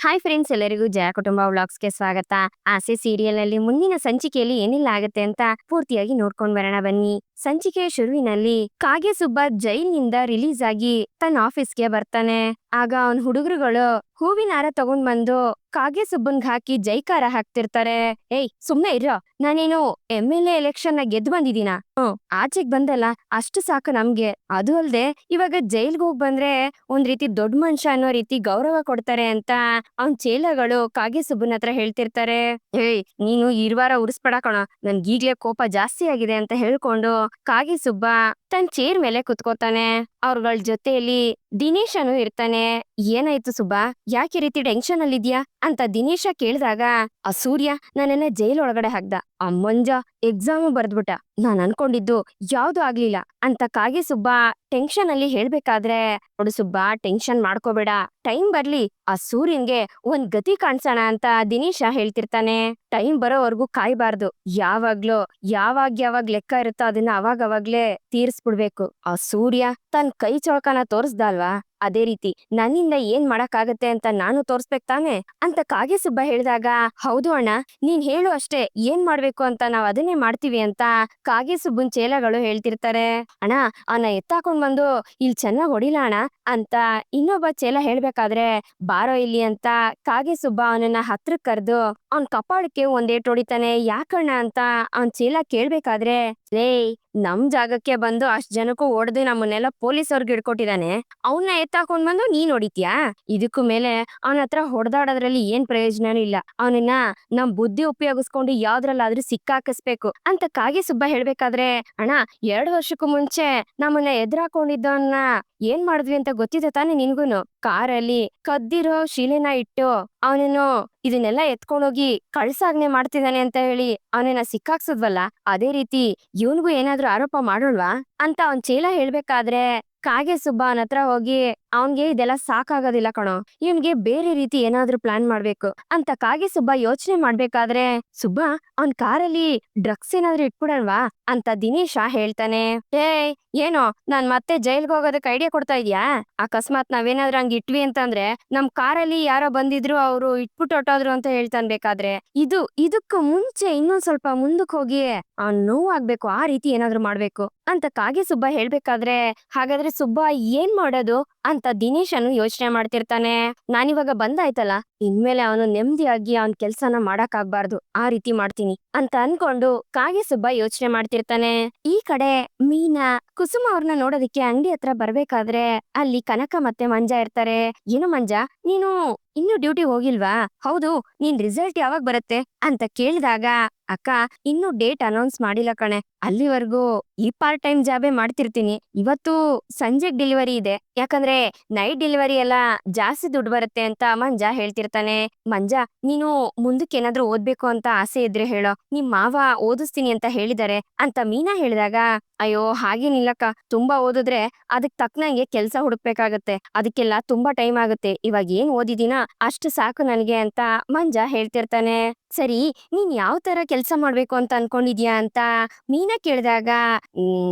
Hi friends, ಎಲ್ಲರಿಗೂ ಜಯ ಕುಟುಂಬ ವ್ಲಾಗ್ಸ್ಗೆ ಸ್ವಾಗತ. ಆಸೆ ಸೀರಿಯಲ್ ನಲ್ಲಿ ಮುಂದಿನ ಸಂಚಿಕೆಯಲ್ಲಿ ಏನೆಲ್ಲ ಆಗುತ್ತೆ ಅಂತ ಪೂರ್ತಿಯಾಗಿ ನೋಡ್ಕೊಂಡ್ ಬರೋಣ ಬನ್ನಿ. ಸಂಚಿಕೆಯ ಶುರುವಿನಲ್ಲಿ ಕಾಗೆ ಸುಬ್ಬ ಜೈಲಿನಿಂದ ರಿಲೀಸ್ ಆಗಿ ತನ್ನ ಆಫೀಸ್ಗೆ ಬರ್ತಾನೆ. ಆಗ ಅವನ್ ಹುಡುಗರುಗಳು ಹೂವಿನ ಹಾರ ತಗೊಂಡ್ ಬಂದು ಕಾಗೆ ಸುಬ್ಬನ್ಗ್ ಹಾಕಿ ಜೈಕಾರ ಹಾಕ್ತಿರ್ತಾರೆ. ಏಯ್ ಸುಮ್ನೆ ಇರೋ, ನಾನೇನು MLA ಎಲೆಕ್ಷನ್ ನ ಗೆದ್ದು ಬಂದಿದೀನ. ಆಚೆಗ್ ಬಂದಲ್ಲ ಅಷ್ಟು ಸಾಕು ನಮ್ಗೆ. ಅದು ಅಲ್ದೆ ಇವಾಗ ಜೈಲ್ಗೆ ಹೋಗ್ ಬಂದ್ರೆ ಒಂದ್ ರೀತಿ ದೊಡ್ಡ ಮನುಷ್ಯ ಅನ್ನೋ ರೀತಿ ಗೌರವ ಕೊಡ್ತಾರೆ ಅಂತ ಅವ್ನ್ ಚೇಲಗಳು ಕಾಗೆ ಸುಬ್ಬನ ಹತ್ರ ಹೇಳ್ತಿರ್ತಾರೆ. ಏಯ್ ನೀನು ಇರ್ವಾರ ಉರ್ಸ್ಬೇಡ ಕಣ, ನನ್ಗೀಗ್ಲೇ ಕೋಪ ಜಾಸ್ತಿ ಆಗಿದೆ ಅಂತ ಹೇಳ್ಕೊಂಡು ಕಾಗೆ ಸುಬ್ಬ ತನ್ ಚೇರ್ ಮೇಲೆ ಕುತ್ಕೋತಾನೆ. ಅವ್ರಗಳ ಜೊತೆಯಲ್ಲಿ ದಿನೇಶನು ಇರ್ತಾನೆ. ಏನಾಯ್ತು ಸುಬ್ಬ, ಯಾಕೆ ರೀತಿ ಟೆನ್ಷನ್ ಅಲ್ಲಿದ್ಯಾ ಅಂತ ದಿನೇಶ ಕೇಳಿದಾಗ, ಆ ಸೂರ್ಯ ನನ್ನೆಲ್ಲ ಜೈಲ್ ಒಳಗಡೆ ಹಾಕ್ದ, ಆ ಮಂಜ ಎಕ್ಸಾಮು ಬರ್ದ್ಬಿಟ್ಟ, ನಾನ್ ಅನ್ಕೊಂಡಿದ್ದು ಯಾವ್ದು ಆಗ್ಲಿಲ್ಲ ಅಂತ ಕಾಗೆ ಸುಬ್ಬ ಟೆನ್ಷನ್ ಅಲ್ಲಿ ಹೇಳ್ಬೇಕಾದ್ರೆ, ನೋಡು ಸುಬ್ಬ ಟೆನ್ಷನ್ ಮಾಡ್ಕೋಬೇಡ, ಟೈಮ್ ಬರ್ಲಿ ಆ ಸೂರ್ಯನ್ಗೆ ಒಂದ್ ಗತಿ ಕಾಣ್ಸೋಣ ಅಂತ ದಿನೇಶ ಹೇಳ್ತಿರ್ತಾನೆ. ಟೈಮ್ ಬರೋವರೆಗೂ ಕಾಯ್ಬಾರ್ದು, ಯಾವಾಗ ಲೆಕ್ಕ ಇರುತ್ತೋ ಅದನ್ನ ಅವಾಗವಾಗ್ಲೇ ತೀರ್ಸ್ಬಿಡ್ಬೇಕು. ಆ ಸೂರ್ಯ ತನ್ ಕೈ ಚಳಕನ ತೋರಿಸ್ದಲ್ವಾ, ಅದೇ ರೀತಿ ನನ್ನಿಂದ ಏನ್ ಮಾಡಕ್ಕಾಗತ್ತೆ ಅಂತ ನಾನು ತೋರ್ಸ್ಬೇಕ್ ತಾನೆ ಅಂತ ಕಾಗೆ ಸುಬ್ಬ ಹೇಳಿದಾಗ, ಹೌದು ಅಣ್ಣ, ನೀನ್ ಹೇಳು ಅಷ್ಟೇ, ಏನ್ ಮಾಡ್ಬೇಕು ಅಂತ ನಾವ್ ಅದನ್ನೇ ಮಾಡ್ತೀವಿ ಅಂತ ಕಾಗೆ ಸುಬ್ಬನ್ ಚೇಲಗಳು ಹೇಳ್ತಿರ್ತಾರೆ. ಅಣ್ಣ ಅವನ ಎತ್ತಾಕೊಂಡ್ ಬಂದು ಇಲ್ಲಿ ಚೆನ್ನಾಗ್ ಹೊಡಿಲ ಅಣ್ಣ ಅಂತ ಇನ್ನೊಬ್ಬ ಚೇಲ ಹೇಳ್ಬೇಕಾದ್ರೆ, ಬಾರೋ ಇಲ್ಲಿ ಅಂತ ಕಾಗೆ ಸುಬ್ಬ ಅವನನ್ನ ಹತ್ರಕ್ ಕರೆದು ಅವನ್ ಕಪಾಳಕ್ಕೆ ಒಂದೇಟ್ ಹೊಡಿತಾನೆ. ಯಾಕಣ್ಣ ಅಂತ ಅವನ್ ಚೇಲ ಕೇಳ್ಬೇಕಾದ್ರೆ, ಲೇ ನಮ್ ಜಾಗಕ್ಕೆ ಬಂದು ಅಷ್ಟ್ ಜನಕ್ಕೂ ಹೊಡೆದು ನಮ್ಮನ್ನೆಲ್ಲ ಪೊಲೀಸವ್ರಿಗೆ ಹಿಡ್ಕೊಟ್ಟಿದಾನೆ, ಅವನ್ನ ಎತ್ತಾಕೊಂಡ್ ಬಂದು ನೀನ್ ಹೊಡಿತ್ಯಾ? ಇದಕ್ಕೂ ಮೇಲೆ ಅವನ ಹತ್ರ ಹೊಡೆದಾಡೋದ್ರಲ್ಲಿ ಏನ್ ಪ್ರಯೋಜನನೂ ಇಲ್ಲ. ಅವನನ್ನ ನಮ್ ಬುದ್ಧಿ ಉಪಯೋಗಿಸ್ಕೊಂಡು ಯಾವ್ದ್ರಲ್ಲಾದ್ರೂ ಸಿಕ್ಕಾಕಿಸ್ಬೇಕು ಅಂತ ಕಾಗೆ ಸುಬ್ಬ ಹೇಳ್ಬೇಕಾದ್ರೆ, ಅಣ್ಣ 2 ವರ್ಷಕ್ಕೂ ಮುಂಚೆ ನಮ್ಮನ್ನ ಎದುರಾಕೊಂಡಿದ್ದವನ್ನ ಏನ್ ಮಾಡಿದ್ವಿ ಅಂತ ಗೊತ್ತಿದೆ ತಾನೆ ನಿನ್ಗೂನು? ಕಾರಲ್ಲಿ ಕದ್ದಿರೋ ಶಿಲೆನ ಇಟ್ಟು ಅವನನ್ನು ಇದನ್ನೆಲ್ಲ ಎತ್ಕೊಂಡೋಗಿ ಕಳ್ಸಾಗ್ನೆ ಮಾಡ್ತಿದ್ದಾನೆ ಅಂತ ಹೇಳಿ ಅವನನ್ನ ಸಿಕ್ಕಾಕ್ಸದ್ವಲ್ಲ, ಅದೇ ರೀತಿ ಇವನ್ಗೂ ಏನಾದ್ರೂ ಆರೋಪ ಮಾಡೋಳ್ವಾ ಅಂತ ಅವನ್ ಚೇಲ ಹೇಳ್ಬೇಕಾದ್ರೆ, ಕಾಗೆ ಸುಬ್ಬ ಅವನ ಹತ್ರ ಹೋಗಿ, ಅವನ್ಗೆ ಇದೆಲ್ಲ ಸಾಕಾಗೋದಿಲ್ಲ ಕಣೋ, ಇವನ್ಗೆ ಬೇರೆ ರೀತಿ ಏನಾದ್ರೂ ಪ್ಲಾನ್ ಮಾಡ್ಬೇಕು ಅಂತ ಕಾಗೆ ಸುಬ್ಬ ಯೋಚನೆ ಮಾಡ್ಬೇಕಾದ್ರೆ, ಸುಬ್ಬ ಅವನ್ ಕಾರಲ್ಲಿ ಡ್ರಗ್ಸ್ ಏನಾದ್ರೂ ಇಟ್ಬಿಡಲ್ವಾ ಅಂತ ದಿನೇಶ ಹೇಳ್ತಾನೆ. ಏನೋ ನಾನ್ ಮತ್ತೆ ಜೈಲ್ಗೆ ಹೋಗೋದಕ್ಕೆ ಐಡಿಯಾ ಕೊಡ್ತಾ ಇದ್ಯಾ? ಅಕಸ್ಮಾತ್ ನಾವೇನಾದ್ರೂ ಹಂಗ್ ಇಟ್ವಿ ಅಂತಂದ್ರೆ ನಮ್ ಕಾರಲ್ಲಿ ಯಾರೋ ಬಂದಿದ್ರು, ಅವ್ರು ಇಟ್ಬಿಟ್ಟು ಹೊಟ್ಟೋದ್ರು ಅಂತ ಹೇಳ್ತಾನೆ. ಬೇಕಾದ್ರೆ ಇದಕ್ಕೂ ಮುಂಚೆ ಇನ್ನೊಂದ್ ಸ್ವಲ್ಪ ಮುಂದಕ್ಕೆ ಹೋಗಿ ನೋವಾಗ್ಬೇಕು, ಆ ರೀತಿ ಏನಾದ್ರೂ ಮಾಡ್ಬೇಕು ಅಂತ ಕಾಗೆ ಸುಬ್ಬ ಹೇಳ್ಬೇಕಾದ್ರೆ, ಹಾಗಾದ್ರೆ ಸುಬ್ಬ ಏನ್ ಮಾಡೋದು ಅಂತ ದಿನೇಶನು ಯೋಚನೆ ಮಾಡ್ತಿರ್ತಾನೆ. ನಾನಿವಾಗ ಬಂದಾಯ್ತಲ್ಲ, ಇನ್ಮೇಲೆ ಅವನು ನೆಮ್ಮದಿಯಾಗಿ ಅವನ್ ಕೆಲ್ಸನ ಮಾಡಕ್ ಆಗ್ಬಾರ್ದು, ಆ ರೀತಿ ಮಾಡ್ತೀನಿ ಅಂತ ಅನ್ಕೊಂಡು ಕಾಗೆ ಸುಬ್ಬ ಯೋಚನೆ ಮಾಡ್ತಿರ್ತಾನೆ. ಈ ಕಡೆ ಮೀನಾ ಕುಸುಮ ಅವ್ರನ್ನ ನೋಡೋದಕ್ಕೆ ಅಂಗಡಿ ಹತ್ರ ಬರ್ಬೇಕಾದ್ರೆ ಅಲ್ಲಿ ಕನಕ ಮತ್ತೆ ಮಂಜ ಇರ್ತಾರೆ. ಏನು ಮಂಜ, ನೀನು ಇನ್ನು ಡ್ಯೂಟಿ ಹೋಗಿಲ್ವಾ? ಹೌದು, ನಿನ್ ರಿಸಲ್ಟ್ ಯಾವಾಗ ಬರುತ್ತೆ ಅಂತ ಕೇಳಿದಾಗ, ಅಕ್ಕ ಇನ್ನು ಡೇಟ್ ಅನೌನ್ಸ್ ಮಾಡಿಲ್ಲ ಕಣೆ, ಅಲ್ಲಿವರೆಗೂ ಈ ಪಾರ್ಟ್ ಟೈಮ್ ಜಾಬೇ ಮಾಡ್ತಿರ್ತೀನಿ. ಇವತ್ತು ಸಂಜೆಗ್ ಡೆಲಿವರಿ ಇದೆ, ಯಾಕಂದ್ರೆ ನೈಟ್ ಡೆಲಿವರಿ ಎಲ್ಲ ಜಾಸ್ತಿ ದುಡ್ಡು ಬರುತ್ತೆ ಅಂತ ಮಂಜ ಹೇಳ್ತಿರ್ತಾನೆ. ಮಂಜ, ನೀನು ಮುಂದಕ್ಕೆ ಏನಾದ್ರೂ ಓದ್ಬೇಕು ಅಂತ ಆಸೆ ಇದ್ರೆ ಹೇಳೋ, ನಿಮ್ ಮಾವ ಓದಿಸ್ತೀನಿ ಅಂತ ಹೇಳಿದಾರೆ ಅಂತ ಮೀನಾ ಹೇಳಿದಾಗ, ಅಯ್ಯೋ ಹಾಗೇನಿಲ್ಲಕ್ಕ, ತುಂಬಾ ಓದಿದ್ರೆ ಅದಕ್ ತಕ್ಕನಂಗೆ ಕೆಲ್ಸ ಹುಡುಕ್ಬೇಕಾಗತ್ತೆ, ಅದಕ್ಕೆಲ್ಲ ತುಂಬಾ ಟೈಮ್ ಆಗುತ್ತೆ, ಇವಾಗ ಏನ್ ಓದಿದೀನ ಅಷ್ಟು ಸಾಕು ನನ್ಗೆ ಅಂತ ಮಂಜ ಹೇಳ್ತಿರ್ತಾನೆ. ಸರಿ, ನೀನ್ ಯಾವ ತರ ಕೆಲ್ಸ ಮಾಡ್ಬೇಕು ಅಂತ ಅನ್ಕೊಂಡಿದ್ಯಾ ಅಂತ ಮೀನಾ ಕೇಳಿದಾಗ,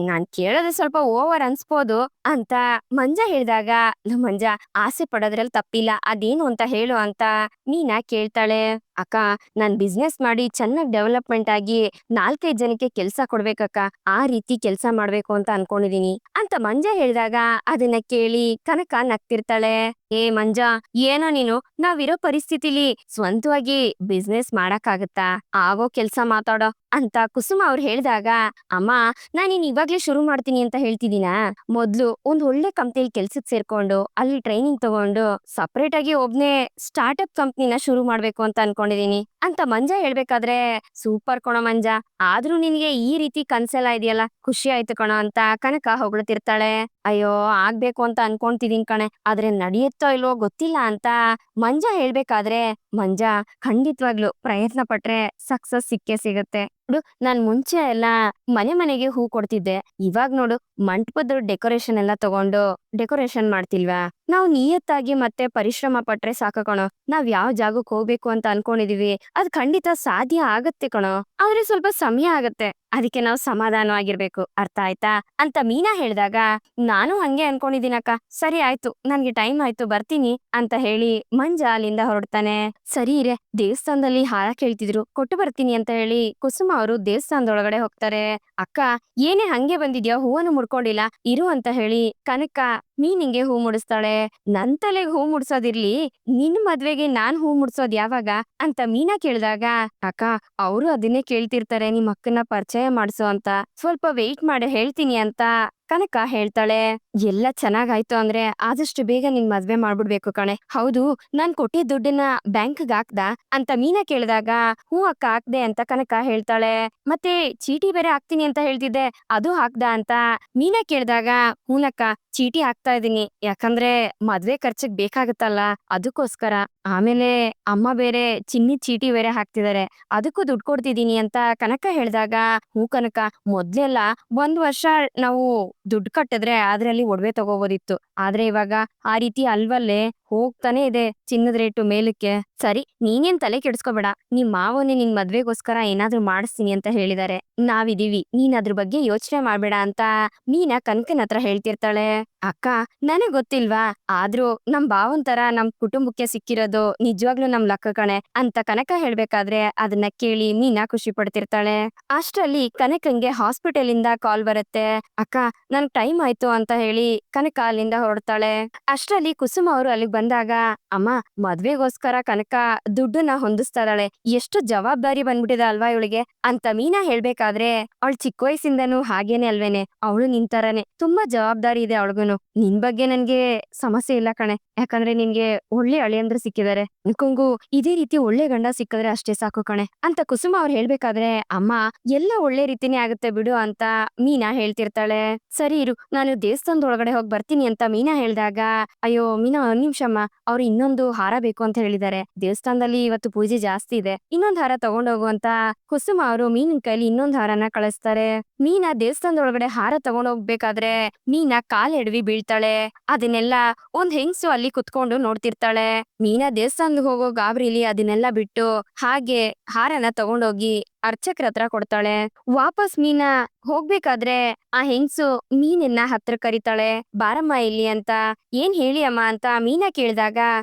ನಾನ್ ಕೇಳೋದು ಸ್ವಲ್ಪ ಓವರ್ ಅನ್ಸ್ಬೋದು ಅಂತ ಮಂಜ ಹೇಳಿದಾಗ, ಮಂಜ ಆಸೆ ಪಡೋದ್ರಲ್ಲಿ ತಪ್ಪಿಲ್ಲ, ಅದೇನು ಅಂತ ಹೇಳು ಅಂತ ಮೀನಾ ಕೇಳ್ತಾಳೆ. ಅಕ್ಕ, ನಾನ್ ಬಿಸ್ನೆಸ್ ಮಾಡಿ ಚೆನ್ನಾಗ್ ಡೆವಲಪ್ಮೆಂಟ್ ಆಗಿ 4-5 ಜನಕ್ಕೆ ಕೆಲ್ಸ ಕೊಡ್ಬೇಕಕ್ಕ, ಆ ರೀತಿ ಕೆಲ್ಸ ಮಾಡ್ಬೇಕು ಅಂತ ಅನ್ಕೊಂಡಿದೀನಿ ಅಂತ ಮಂಜ ಹೇಳಿದಾಗ, ಅದನ್ನ ಕೇಳಿ ಕನಕ ನಗ್ತಿರ್ತಾಳೆ. ಮಂಜ, ಏನೋ ನೀನು, ನಾವಿರೋ ಪರಿಸ್ಥಿತಿಲಿ ಸ್ವಂತವಾಗಿ ಬಿಸ್ನೆಸ್ ಮಾಡಕ್ಕಾಗತ್ತಾ? ಆಗೋ ಕೆಲ್ಸ ಮಾತಾಡೋ ಅಂತ ಕುಸುಮ ಅವ್ರು ಹೇಳಿದಾಗ, ಅಮ್ಮ ನಾನಿನ್ ಇವಾಗ್ಲೇ ಶುರು ಮಾಡ್ತೀನಿ ಅಂತ ಹೇಳ್ತಿದ್ದೀನಾ? ಮೊದ್ಲು ಒಂದ್ ಒಳ್ಳೆ ಕಂಪ್ನಿಲಿ ಕೆಲ್ಸಕ್ ಸೇರ್ಕೊಂಡು ಅಲ್ಲಿ ಟ್ರೈನಿಂಗ್ ತಗೊಂಡು ಸಪರೇಟ್ ಆಗಿ ಒಬ್ನೇ ಸ್ಟಾರ್ಟ್ಅಪ್ ಕಂಪ್ನಿನ ಶುರು ಮಾಡ್ಬೇಕು ಅಂತ ಅನ್ಕೊಂಡಿದೀನಿ ಅಂತ ಮಂಜ ಹೇಳ್ಬೇಕಾದ್ರೆ, ಸೂಪರ್ ಕಣೋ ಮಂಜ, ಆದ್ರೂ ನಿನ್ಗೆ ಈ ರೀತಿ ಕನ್ಸೆಲ್ಲ ಇದೆಯಲ್ಲ, ಖುಷಿ ಆಯ್ತು ಕಣೋ ಅಂತ ಕನಕ ಹೊಗಳ್ತಿರ್ತಾಳೆ. ಅಯ್ಯೋ ಆಗ್ಬೇಕು ಅಂತ ಅನ್ಕೊಂತಿದೀನ್ ಕಣೆ, ಆದ್ರೆ ನಡೆಯುತ್ತೋ ಇಲ್ವೋ ಗೊತ್ತಿಲ್ಲ ಅಂತ ಮಂಜ ಹೇಳ್ಬೇಕಾದ್ರೆ, ಮಂಜ ಖಂಡಿತವಾಗ್ಲು ಪ್ರಯತ್ನ ಪಟ್ರೆ ಸಕ್ಸಸ್ ಸಿಕ್ಕೇ ಸಿಗತ್ತೆ. ನಾನ್ ಮುಂಚೆ ಎಲ್ಲ ಮನೆಗೆ ಹೂ ಕೊಡ್ತಿದ್ದೆ, ಇವಾಗ್ ನೋಡು ಮಂಟಪದ ಡೆಕೋರೇಷನ್ ಎಲ್ಲ ತಗೊಂಡು ಡೆಕೋರೇಷನ್ ಮಾಡ್ತಿಲ್ವಾ? ನಾವು ನಿಯತ್ತಾಗಿ ಮತ್ತೆ ಪರಿಶ್ರಮ ಪಟ್ರೆ ಸಾಕು ಕಣೋ, ನಾವ್ ಯಾವ ಜಾಗಕ್ಕೆ ಹೋಗ್ಬೇಕು ಅಂತ ಅನ್ಕೊಂಡಿದೀವಿ ಅದ್ ಖಂಡಿತ ಸಾಧ್ಯ ಆಗತ್ತೆ ಕಣೋ, ಆದ್ರೆ ಸ್ವಲ್ಪ ಸಮಯ ಆಗತ್ತೆ. ಅದಕ್ಕೆ ನಾವು ಸಮಾಧಾನವಾಗಿರ್ಬೇಕು, ಅರ್ಥ ಆಯ್ತಾ ಅಂತ ಮೀನಾ ಹೇಳ್ದಾಗ, ನಾನು ಹಂಗೆ ಅನ್ಕೊಂಡಿದ್ದೀನಕ್ಕ, ಸರಿ ಆಯ್ತು, ನನ್ಗೆ ಟೈಮ್ ಆಯ್ತು, ಬರ್ತೀನಿ ಅಂತ ಹೇಳಿ ಮಂಜ ಅಲ್ಲಿಂದ ಹೊರಡ್ತಾನೆ. ಸರಿ ಇರೆ, ದೇವಸ್ಥಾನದಲ್ಲಿ ಹಾರ ಕೇಳ್ತಿದ್ರು, ಕೊಟ್ಟು ಬರ್ತೀನಿ ಅಂತ ಹೇಳಿ ಕುಸುಮ ಅವರು ದೇವಸ್ಥಾನದೊಳಗಡೆ ಹೋಗ್ತಾರೆ. ಅಕ್ಕ, ಏನೇ ಹಂಗೆ ಬಂದಿದ್ಯಾ, ಹೂವನ್ನು ಮುಡ್ಕೊಂಡಿಲ್ಲ, ಇರು ಅಂತ ಹೇಳಿ ಕನಕ ಮೀನಿಂಗೆ ಹೂ ಮುಡಿಸ್ತಾಳೆ. ನನ್ ತಲೆಗೆ ಹೂ ಮುಡ್ಸೋದಿರ್ಲಿ, ನಿನ್ ಮದ್ವೆಗೆ ನಾನ್ ಹೂ ಮುಡ್ಸೋದ್ ಯಾವಾಗ ಅಂತ ಮೀನಾ ಕೇಳಿದಾಗ, ಅಕ್ಕ, ಅವರು ಅದನ್ನೇ ಕೇಳ್ತಿರ್ತಾರೆ, ನಿಮ್ ಅಕ್ಕನ ಪರಿಚಯ ಮಾಡ್ಸೋ ಅಂತ, ಸ್ವಲ್ಪ ವೆಯ್ಟ್ ಮಾಡಿ ಹೇಳ್ತೀನಿ ಅಂತ ಕನಕ ಹೇಳ್ತಾಳೆ. ಎಲ್ಲ ಚೆನ್ನಾಗಾಯ್ತು ಅಂದ್ರೆ ಆದಷ್ಟು ಬೇಗ ನಿನ್ ಮದ್ವೆ ಮಾಡ್ಬಿಡ್ಬೇಕು ಕಣೆ. ಹೌದು, ನಾನ್ ಕೊಟ್ಟಿದ್ದ ದುಡ್ಡನ್ನ ಬ್ಯಾಂಕ್ಗೆ ಹಾಕ್ದ ಅಂತ ಮೀನಾ ಕೇಳಿದಾಗ, ಹೂ ಅಕ್ಕ ಹಾಕ್ದೆ ಅಂತ ಕನಕ ಹೇಳ್ತಾಳೆ. ಮತ್ತೆ ಚೀಟಿ ಬೇರೆ ಹಾಕ್ತೀನಿ ಅಂತ ಹೇಳ್ತಿದ್ದೆ, ಅದು ಹಾಕ್ದ ಅಂತ ಮೀನಾ ಕೇಳಿದಾಗ, ಹೂನಕ್ಕ, ಚೀಟಿ ಹಾಕ್ತಾ ಇದೀನಿ, ಯಾಕಂದ್ರೆ ಮದ್ವೆ ಖರ್ಚಿಗೆ ಬೇಕಾಗತ್ತಲ್ಲ, ಅದಕ್ಕೋಸ್ಕರ. ಆಮೇಲೆ ಅಮ್ಮ ಬೇರೆ ಚಿನ್ನಿದ್ ಚೀಟಿ ಬೇರೆ ಹಾಕ್ತಿದಾರೆ, ಅದಕ್ಕೂ ದುಡ್ಡು ಕೊಡ್ತಿದೀನಿ ಅಂತ ಕನಕ ಹೇಳ್ದಾಗ, ಹೂ ಕನಕ, ಮೊದ್ಲೆಲ್ಲ 1 ವರ್ಷ ನಾವು ದುಡ್ಡು ಕಟ್ಟಿದ್ರೆ ಅದ್ರಲ್ಲಿ ಒಡವೆ ತಗೋಬೋದಿತ್ತು, ಆದ್ರೆ ಇವಾಗ ಆ ರೀತಿ ಅಲ್ವಲ್ಲೇ, ಹೋಗ್ತಾನೆ ಇದೆ ಚಿನ್ನದ ರೇಟು ಮೇಲಕ್ಕೆ. ಸರಿ, ನೀನೇನ್ ತಲೆ ಕೆಡಿಸ್ಕೋಬೇಡ, ನಿಮ್ ಮಾವನೇ ನಿನ್ ಮದ್ವೆಗೋಸ್ಕರ ಏನಾದ್ರೂ ಮಾಡಿಸ್ತೀನಿ ಅಂತ ಹೇಳಿದಾರೆ, ನಾವಿದೀವಿ, ನೀನ್ ಅದ್ರ ಬಗ್ಗೆ ಯೋಚನೆ ಮಾಡ್ಬೇಡ ಅಂತ ಮೀನಾ ಕನಕನ ಹತ್ರ ಹೇಳ್ತಿರ್ತಾಳೆ. ಅಕ್ಕ, ನನಗ್ ಗೊತ್ತಿಲ್ವಾ, ಆದ್ರೂ ನಮ್ ಭಾವನ್ ತರ ನಮ್ ಕುಟುಂಬಕ್ಕೆ ಸಿಕ್ಕಿರೋದು ನಿಜವಾಗ್ಲೂ ನಮ್ ಲಕ್ಕ ಕಣೆ ಅಂತ ಕನಕ ಹೇಳ್ಬೇಕಾದ್ರೆ ಅದನ್ನ ಕೇಳಿ ಮೀನಾ ಖುಷಿ ಪಡ್ತಿರ್ತಾಳೆ. ಅಷ್ಟ್ರಲ್ಲಿ ಕನಕಂಗೆ ಹಾಸ್ಪಿಟಲ್ ಇಂದ ಕಾಲ್ ಬರುತ್ತೆ. ಅಕ್ಕ, ನನ್ಗ್ ಟೈಮ್ ಆಯ್ತು ಅಂತ ಹೇಳಿ ಕನಕ ಅಲ್ಲಿಂದ ಹೊರಡ್ತಾಳೆ. ಅಷ್ಟ್ರಲ್ಲಿ ಕುಸುಮ ಅವರು ಅಲ್ಲಿಗೆ ಬಂದಾಗ, ಅಮ್ಮ, ಮದ್ವೆಗೋಸ್ಕರ ಕನಕ ದುಡ್ಡನ್ನ ಹೊಂದಿಸ್ತಾ ಇದ್ದಾಳೆ, ಎಷ್ಟು ಜವಾಬ್ದಾರಿ ಬಂದ್ಬಿಟ್ಟಿದೆ ಅಲ್ವಾ ಇವಳಿಗೆ ಅಂತ ಮೀನಾ ಹೇಳ್ಬೇಕಾದ್ರೆ, ಅವಳು ಚಿಕ್ಕ ವಯಸ್ಸಿಂದನೂ ಹಾಗೇನೆ ಅಲ್ವೇನೆ, ಅವಳು ನಿಂತರನೆ, ತುಂಬಾ ಜವಾಬ್ದಾರಿ ಇದೆ ಅವಳಿಗೂನು. ನಿನ್ ಬಗ್ಗೆ ನನ್ಗೆ ಸಮಸ್ಯೆ ಇಲ್ಲ ಕಣೆ, ಯಾಕಂದ್ರೆ ನಿನ್ಗೆ ಒಳ್ಳೆ ಅಳಿಯಂದ್ರು ಸಿಕ್ಕಿದಾರೆ, ಅನ್ಕೊಂಗು ಇದೇ ರೀತಿ ಒಳ್ಳೆ ಗಂಡ ಸಿಕ್ಕಿದ್ರೆ ಅಷ್ಟೇ ಸಾಕು ಕಣೆ ಅಂತ ಕುಸುಮ ಅವ್ರು ಹೇಳ್ಬೇಕಾದ್ರೆ, ಅಮ್ಮ, ಎಲ್ಲ ಒಳ್ಳೆ ರೀತಿನೇ ಆಗುತ್ತೆ ಬಿಡು ಅಂತ ಮೀನಾ ಹೇಳ್ತಿರ್ತಾಳೆ. ಸರಿ ಇರು, ನಾನು ದೇವಸ್ಥಾನದ ಒಳಗಡೆ ಹೋಗಿ ಬರ್ತೀನಿ ಅಂತ ಮೀನಾ ಹೇಳ್ದಾಗ, ಅಯ್ಯೋ ಮೀನಾ, ಒಂದ್ ನಿಮಿಷಮ್ಮ, ಅವ್ರು ಇನ್ನೊಂದು ಹಾರ ಬೇಕು ಅಂತ ಹೇಳಿದ್ದಾರೆ, ದೇವಸ್ಥಾನದಲ್ಲಿ ಇವತ್ತು ಪೂಜೆ ಜಾಸ್ತಿ ಇದೆ, ಇನ್ನೊಂದ್ ಹಾರ ತಗೊಂಡೋಗು ಅಂತ ಕುಸುಮ ಅವರು ಮೀನಿನ ಕೈಲಿ ಇನ್ನೊಂದ್ ಹಾರನ ಕಳಿಸ್ತಾರೆ. ಮೀನಾ ದೇವಸ್ಥಾನದೊಳಗಡೆ ಹಾರ ತಗೊಂಡೋಗ್ಬೇಕಾದ್ರೆ ಮೀನಾ ಕಾಲ್ ಎಡವಿ ಬೀಳ್ತಾಳೆ. ಅದನ್ನೆಲ್ಲ ಒಂದ್ ಹೆಂಗ್ಸು ಅಲ್ಲಿ ಕುತ್ಕೊಂಡು ನೋಡ್ತಿರ್ತಾಳೆ. ಮೀನಾ ದೇವಸ್ಥಾನದ ಹೋಗೋ ಗಾಬರಿಲಿ ಅದನ್ನೆಲ್ಲ ಬಿಟ್ಟು ಹಾಗೆ ಹಾರನ ತಗೊಂಡೋಗಿ ಅರ್ಚಕ್ರ ಹತ್ರ ಕೊಡ್ತಾಳೆ. ವಾಪಸ್ ಮೀನಾ ಹೋಗ್ಬೇಕಾದ್ರೆ ಆ ಹೆಂಗ್ಸು ಮೀನನ್ನ ಹತ್ರ ಕರಿತಾಳೆ, ಬಾರಮ್ಮ ಇಲ್ಲಿ ಅಂತ. ಏನ್ ಹೇಳಿ ಅಮ್ಮ ಅಂತ ಮೀನಾ ಕೇಳಿದಾಗ,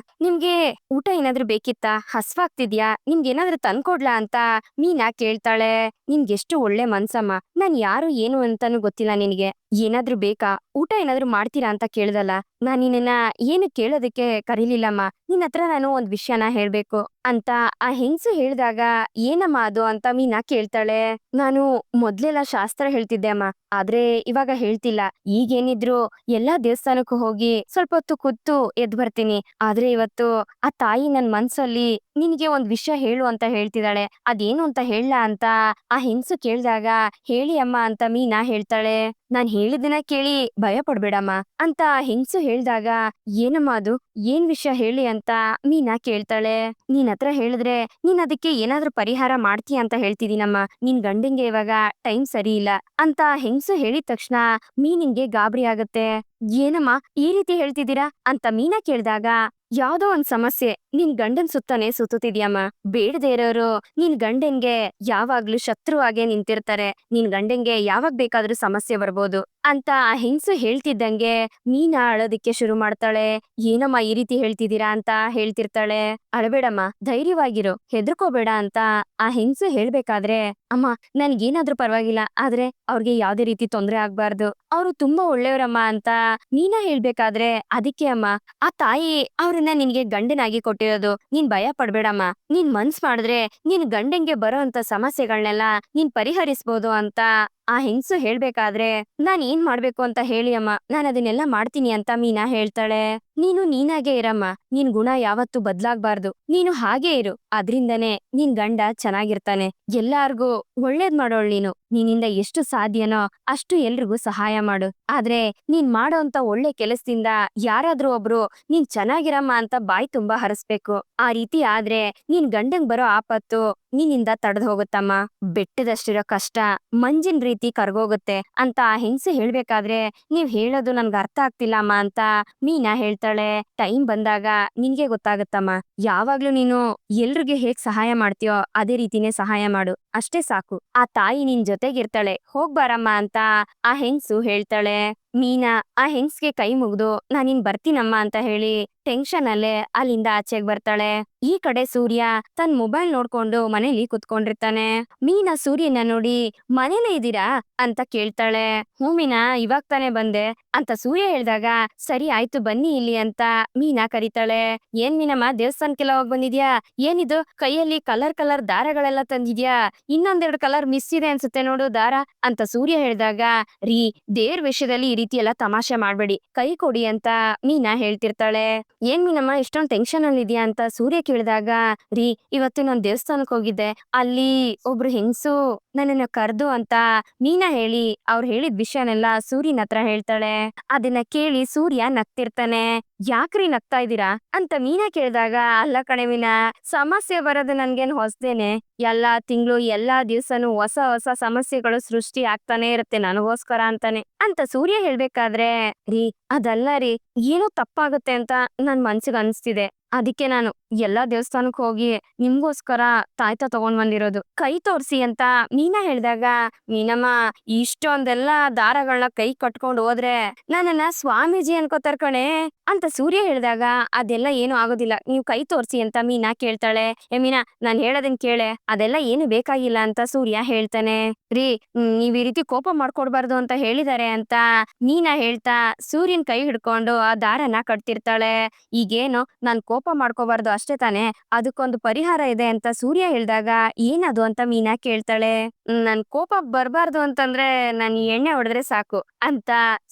ನಿಮ್ಗೆ ಊಟ ಏನಾದ್ರೂ ಬೇಕಿತ್ತಾ, ಹಸ್ವಾಗ್ತಿದ್ಯಾ, ನಿಮ್ಗೆ ಏನಾದ್ರೂ ತಂದ್ಕೊಡ್ಲಾ ಅಂತ ಮೀನಾ ಕೇಳ್ತಾಳೆ. ನಿನ್ಗೆಷ್ಟು ಒಳ್ಳೆ ಮನ್ಸಮ್ಮ, ನಾನ್ ಯಾರು ಏನು ಅಂತಾನು ಗೊತ್ತಿಲ್ಲ ನಿನಗೆ, ಏನಾದ್ರೂ ಬೇಕಾ, ಊಟ ಏನಾದ್ರೂ ಮಾಡ್ತೀರಾ ಅಂತ ಕೇಳ್ದಲ್ಲ, ನಾನ್ ನಿನ್ನ ಏನು ಕೇಳೋದಕ್ಕೆ ಕರೀಲಿಲ್ಲಮ್ಮ, ನಿನ್ನ ಹತ್ರ ನಾನು ಒಂದ್ ವಿಷಯನ ಹೇಳ್ಬೇಕು ಅಂತ ಆ ಹೆಂಗ್ಸು ಹೇಳ್ದಾಗ, ಏನಮ್ಮ ಅದು ಅಂತ ಮೀನಾ ಕೇಳ್ತಾಳೆ. ನಾನು ಮೊದ್ಲೆಲ್ಲ ಶಾಸ್ತ್ರ ಹೇಳ್ತಿದ್ದೆ ಅಮ್ಮ, ಆದ್ರೆ ಇವಾಗ ಹೇಳ್ತಿಲ್ಲ, ಈಗೇನಿದ್ರು ಎಲ್ಲಾ ದೇವಸ್ಥಾನಕ್ಕೂ ಹೋಗಿ ಸ್ವಲ್ಪ ಹೊತ್ತು ಕೂತು ಎದ್ ಬರ್ತೀನಿ, ಆದ್ರೆ ಇವತ್ತು ಆ ತಾಯಿ ನನ್ ಮನ್ಸಲ್ಲಿ ನಿನ್ಗೆ ಒಂದ್ ವಿಷಯ ಹೇಳು ಅಂತ ಹೇಳ್ತಿದ್ದಾಳೆ, ಅದೇನು ಅಂತ ಹೇಳ ಅಂತ ಆ ಹೆಂಗ್ಸು ಕೇಳ್ದಾಗ, ಹೇಳಿ ಅಮ್ಮ ಅಂತ ಮೀನಾ ಹೇಳ್ತಾಳೆ. ನಾನ್ ಹೇಳಿದ್ದನ್ನ ಕೇಳಿ ಭಯ ಪಡ್ಬೇಡಮ್ಮ ಅಂತ ಹೆಂಗ್ಸು ಹೇಳ್ದಾಗ, ಏನಮ್ಮ ಅದು, ಏನ್ ವಿಷಯ ಹೇಳಿ ಅಂತ ಮೀನಾ ಕೇಳ್ತಾಳೆ. ನೀನ್ ಹತ್ರ ಹೇಳಿದ್ರೆ ನೀನ್ ಅದಕ್ಕೆ ಏನಾದ್ರೂ ಪರಿಹಾರ ಮಾಡ್ತೀಯ ಅಂತ ಹೇಳ್ತಿದೀನಮ್ಮ, ನಿನ್ ಗಂಡಂಗೆ ಇವಾಗ ಟೈಮ್ ಸರಿ ಇಲ್ಲ ಅಂತ ಹೆಂಗ್ಸು ಹೇಳಿದ ತಕ್ಷಣ ಮೀನಿಂಗೆ ಗಾಬರಿ ಆಗತ್ತೆ. ಏನಮ್ಮ ಈ ರೀತಿ ಹೇಳ್ತಿದ್ದೀರಾ ಅಂತ ಮೀನಾ ಕೇಳ್ದಾಗ, ಯಾವ್ದೋ ಒಂದ್ ಸಮಸ್ಯೆ ನಿನ್ ಗಂಡನ್ ಸುತ್ತಾನೆ ಸುತ್ತಿದ್ಯಮ್ಮ, ಬೇಡದೇ ಇರೋರು ನಿನ್ ಗಂಡನ್ಗೆ ಯಾವಾಗ್ಲೂ ಶತ್ರುವಾಗೆ ನಿಂತಿರ್ತಾರೆ, ನಿನ್ ಗಂಡನ್ಗೆ ಯಾವಾಗ ಬೇಕಾದ್ರೂ ಸಮಸ್ಯೆ ಬರ್ಬೋದು ಅಂತ ಆ ಹೆಂಗ್ಸು ಹೇಳ್ತಿದ್ದಂಗೆ ಮೀನಾ ಅಳೋದಿಕ್ಕೆ ಶುರು ಮಾಡ್ತಾಳೆ. ಏನಮ್ಮ ಈ ರೀತಿ ಹೇಳ್ತಿದ್ದೀರಾ ಅಂತ ಹೇಳ್ತಿರ್ತಾಳೆ. ಅಳಬೇಡಮ್ಮ, ಧೈರ್ಯವಾಗಿರು, ಹೆದರ್ಕೋಬೇಡ ಅಂತ ಆ ಹೆಂಗ್ಸು ಹೇಳ್ಬೇಕಾದ್ರೆ, ಅಮ್ಮ, ನನ್ಗೇನಾದ್ರೂ ಪರವಾಗಿಲ್ಲ, ಆದ್ರೆ ಅವ್ರಿಗೆ ಯಾವ್ದೇ ರೀತಿ ತೊಂದ್ರೆ ಆಗ್ಬಾರ್ದು, ಅವ್ರು ತುಂಬಾ ಒಳ್ಳೆಯವರಮ್ಮ ಅಂತ ಮೀನಾ ಹೇಳ್ಬೇಕಾದ್ರೆ, ಅದಕ್ಕೆ ಅಮ್ಮ, ಆ ತಾಯಿ ಅವ್ರನ್ನ ನಿನ್ಗೆ ಗಂಡನಾಗಿ ಕೊಟ್ಟಿರೋದು, ನೀನ್ ಭಯ ಪಡ್ಬೇಡಮ್ಮ, ನೀನ್ ಮನ್ಸ್ ಮಾಡಿದ್ರೆ ನಿನ್ ಗಂಡಂಗೆ ಬರೋ ಅಂತ ಸಮಸ್ಯೆಗಳನ್ನೆಲ್ಲ ನೀನ್ ಪರಿಹರಿಸ್ಬೋದು ಅಂತ ಆ ಹೆಂಗ್ಸು ಹೇಳ್ಬೇಕಾದ್ರೆ, ನಾನ್ ಏನ್ ಮಾಡ್ಬೇಕು ಅಂತ ಹೇಳಿ ಅಮ್ಮ, ನಾನ್ ಅದನ್ನೆಲ್ಲ ಮಾಡ್ತೀನಿ ಅಂತ ಮೀನಾ ಹೇಳ್ತಾಳೆ. ನೀನು ನೀನಾಗೆ ಇರಮ್ಮ, ನಿನ್ ಗುಣ ಯಾವತ್ತೂ ಬದ್ಲಾಗ್ಬಾರ್ದು, ನೀನು ಹಾಗೇ ಇರು, ಅದ್ರಿಂದನೇ ನಿನ್ ಗಂಡ ಚೆನ್ನಾಗಿರ್ತಾನೆ, ಎಲ್ಲಾರ್ಗೂ ಒಳ್ಳೇದ್ ಮಾಡೋಳ್ ನೀನು, ನಿನ್ನಿಂದ ಎಷ್ಟು ಸಾಧ್ಯನೋ ಅಷ್ಟು ಎಲ್ರಿಗೂ ಸಹಾಯ ಮಾಡು, ಆದ್ರೆ ನೀನ್ ಮಾಡೋಂತ ಒಳ್ಳೆ ಕೆಲಸದಿಂದ ಯಾರಾದ್ರೂ ಒಬ್ರು ನೀನ್ ಚೆನ್ನಾಗಿರಮ್ಮ ಅಂತ ಬಾಯ್ ತುಂಬಾ ಹರಸ್ಬೇಕು, ಆ ರೀತಿ ಆದ್ರೆ ನಿನ್ ಗಂಡಂಗ್ ಬರೋ ಆಪತ್ತು ನಿನ್ನಿಂದ ತಡೆದು ಹೋಗುತ್ತಮ್ಮ. ಬೆಟ್ಟದಷ್ಟಿರೋ ಕಷ್ಟ ಮಂಜಿನ ರೀತಿ ಕರ್ಗೋಗುತ್ತೆ ಅಂತ ಆ ಹೆಂಗ್ಸು ಹೇಳ್ಬೇಕಾದ್ರೆ ನೀವ್ ಹೇಳೋದು ನನ್ಗೆ ಅರ್ಥ ಆಗ್ತಿಲ್ಲಮ್ಮ ಅಂತ ಮೀನಾ ಹೇಳ್ತಾಳೆ. ಟೈಮ್ ಬಂದಾಗ ನಿನ್ಗೆ ಗೊತ್ತಾಗತ್ತಮ್ಮ. ಯಾವಾಗ್ಲೂ ನೀನು ಎಲ್ರಿಗೆ ಹೇಗ್ ಸಹಾಯ ಮಾಡ್ತೀಯೋ ಅದೇ ರೀತಿನೇ ಸಹಾಯ ಮಾಡು, ಅಷ್ಟೇ ಸಾಕು. ಆ ತಾಯಿ ನಿನ್ ಜೊತೆಗಿರ್ತಾಳೆ, ಹೋಗ್ಬಾರಮ್ಮ ಅಂತ ಆ ಹೆಂಗ್ಸು ಹೇಳ್ತಾಳೆ. ಮೀನಾ ಆ ಹೆಂಗ್ಸ್ಗೆ ಕೈ ಮುಗ್ದು ನಾನಿನ್ ಬರ್ತೀನಮ್ಮ ಅಂತ ಹೇಳಿ ಟೆನ್ಷನ್ ಅಲ್ಲೇ ಅಲ್ಲಿಂದ ಆಚೆಗ್ ಬರ್ತಾಳೆ. ಈ ಕಡೆ ಸೂರ್ಯ ತನ್ ಮೊಬೈಲ್ ನೋಡ್ಕೊಂಡು ಮನೇಲಿ ಕುತ್ಕೊಂಡಿರ್ತಾನೆ. ಮೀನಾ ಸೂರ್ಯನ ನೋಡಿ ಮನೇಲೇ ಇದೀರಾ ಅಂತ ಕೇಳ್ತಾಳೆ. ಹ್ಞೂ ಮೀನಾ, ಇವಾಗ ತಾನೇ ಬಂದೆ ಅಂತ ಸೂರ್ಯ ಹೇಳ್ದಾಗ ಸರಿ ಆಯ್ತು ಬನ್ನಿ ಇಲ್ಲಿ ಅಂತ ಮೀನಾ ಕರೀತಾಳೆ. ಏನ್ ಮೀನಮ್ಮ ದೇವಸ್ಥಾನಕ್ಕೆಲ್ಲ ಹೋಗ್ ಬಂದಿದ್ಯಾ? ಏನಿದು ಕೈಯಲ್ಲಿ ಕಲರ್ ಕಲರ್ ದಾರಗಳೆಲ್ಲ ತಂದಿದ್ಯಾ? ಇನ್ನೊಂದೆರಡು ಕಲರ್ ಮಿಸ್ ಇದೆ ಅನ್ಸುತ್ತೆ ನೋಡು ದಾರ ಅಂತ ಸೂರ್ಯ ಹೇಳ್ದಾಗ, ರೀ ದೇವ್ರ ವಿಷಯದಲ್ಲಿ ಈ ರೀತಿ ಎಲ್ಲ ತಮಾಷೆ ಮಾಡ್ಬೇಡಿ, ಕೈ ಕೊಡಿ ಅಂತ ಮೀನಾ ಹೇಳ್ತಿರ್ತಾಳೆ. ಏನ್ ಮೀನಮ್ಮ ಇಷ್ಟೊಂದ್ ಟೆನ್ಷನ್ ಅಲ್ಲಿ ಇದೆಯಾ ಅಂತ ಸೂರ್ಯ ಕೇಳಿದಾಗ, ರೀ ಇವತ್ತು ನಾನ್ ದೇವಸ್ಥಾನಕ್ ಹೋಗಿದ್ದೆ, ಅಲ್ಲಿ ಒಬ್ರು ಹೆಂಗ್ಸು ನನ್ನನ್ನ ಕರ್ದು ಅಂತ ಮೀನಾ ಹೇಳಿ ಅವ್ರು ಹೇಳಿದ ವಿಷಯನೆಲ್ಲ ಸೂರ್ಯನ ಹತ್ರ ಹೇಳ್ತಾಳೆ. ಅದನ್ನ ಕೇಳಿ ಸೂರ್ಯ ನಗ್ತಿರ್ತಾನೆ. ಯಾಕ್ರಿ ನಗ್ತಾ ಇದ್ದೀರಾ ಅಂತ ಮೀನಾ ಕೇಳಿದಾಗ, ಅಲ್ಲ ಕಣೆ ಮೀನಾ, ಸಮಸ್ಯೆ ಬರೋದು ನನ್ಗೇನ್ ಹೊಸದೇನೆ, ಎಲ್ಲಾ ತಿಂಗಳು ಎಲ್ಲಾ ದಿವ್ಸನೂ ಹೊಸ ಹೊಸ ಸಮಸ್ಯೆಗಳು ಸೃಷ್ಟಿ ಆಗ್ತಾನೆ ಇರುತ್ತೆ ನನಗೋಸ್ಕರ ಅಂತಾನೆ ಅಂತ ಸೂರ್ಯ ಹೇಳ್ಬೇಕಾದ್ರೆ, ರೀ ಅದಲ್ಲ ರೀ, ಏನೋ ತಪ್ಪಾಗುತ್ತೆ ಅಂತ ನನ್ ಮನ್ಸಿಗೆ ಅನ್ಸ್ತಿದೆ, ಅದಕ್ಕೆ ನಾನು ಎಲ್ಲಾ ದೇವಸ್ಥಾನಕ್ ಹೋಗಿ ನಿಮ್ಗೋಸ್ಕರ ತಾಯ್ತ ತಗೊಂಡ್ ಬಂದಿರೋದು, ಕೈ ತೋರ್ಸಿ ಅಂತ ಮೀನಾ ಹೇಳ್ದಾಗ, ಮೀನಮ್ಮ ಇಷ್ಟೊಂದೆಲ್ಲ ದಾರಗಳನ್ನ ಕೈ ಕಟ್ಕೊಂಡ್ ಹೋದ್ರೆ ನನ್ನನ್ನ ಸ್ವಾಮೀಜಿ ಅನ್ಕೋತಾರ ಕಣೆ ಅಂತ ಸೂರ್ಯ ಹೇಳ್ದಾಗ, ಅದೆಲ್ಲ ಏನು ಆಗೋದಿಲ್ಲ, ನೀವ್ ಕೈ ತೋರ್ಸಿ ಅಂತ ಮೀನಾ ಕೇಳ್ತಾಳೆ. ಮೀನಾ ನಾನ್ ಹೇಳೋದನ್ ಕೇಳೆ, ಅದೆಲ್ಲ ಏನು ಬೇಕಾಗಿಲ್ಲ ಅಂತ ಸೂರ್ಯ ಹೇಳ್ತಾನೆ. ರೀ ನೀವ್ ಈ ರೀತಿ ಕೋಪ ಮಾಡ್ಕೊಡ್ಬಾರ್ದು ಅಂತ ಹೇಳಿದಾರೆ ಅಂತ ಮೀನಾ ಹೇಳ್ತಾ ಸೂರ್ಯನ್ ಕೈ ಹಿಡ್ಕೊಂಡು ಆ ದಾರನ ಕಟ್ತಿರ್ತಾಳೆ. ಈಗೇನು ನಾನ್ ಕೋಪ ಮಾಡ್ಕೋಬಾರ್ದು ಅಷ್ಟೇ ತಾನೆ, ಅದಕ್ಕೊಂದು ಪರಿಹಾರ ಇದೆ ಅಂತ ಸೂರ್ಯ ಹೇಳ್ದಾಗ, ಏನದು ಅಂತ ಮೀನಾ ಕೇಳ್ತಾಳೆ. ನನ್ ಕೋಪ ಬರ್ಬಾರ್ದು ಅಂತಂದ್ರೆ ನನ್ ಎಣ್ಣೆ ಹೊಡೆದ್ರೆ ಸಾಕು ಅಂತ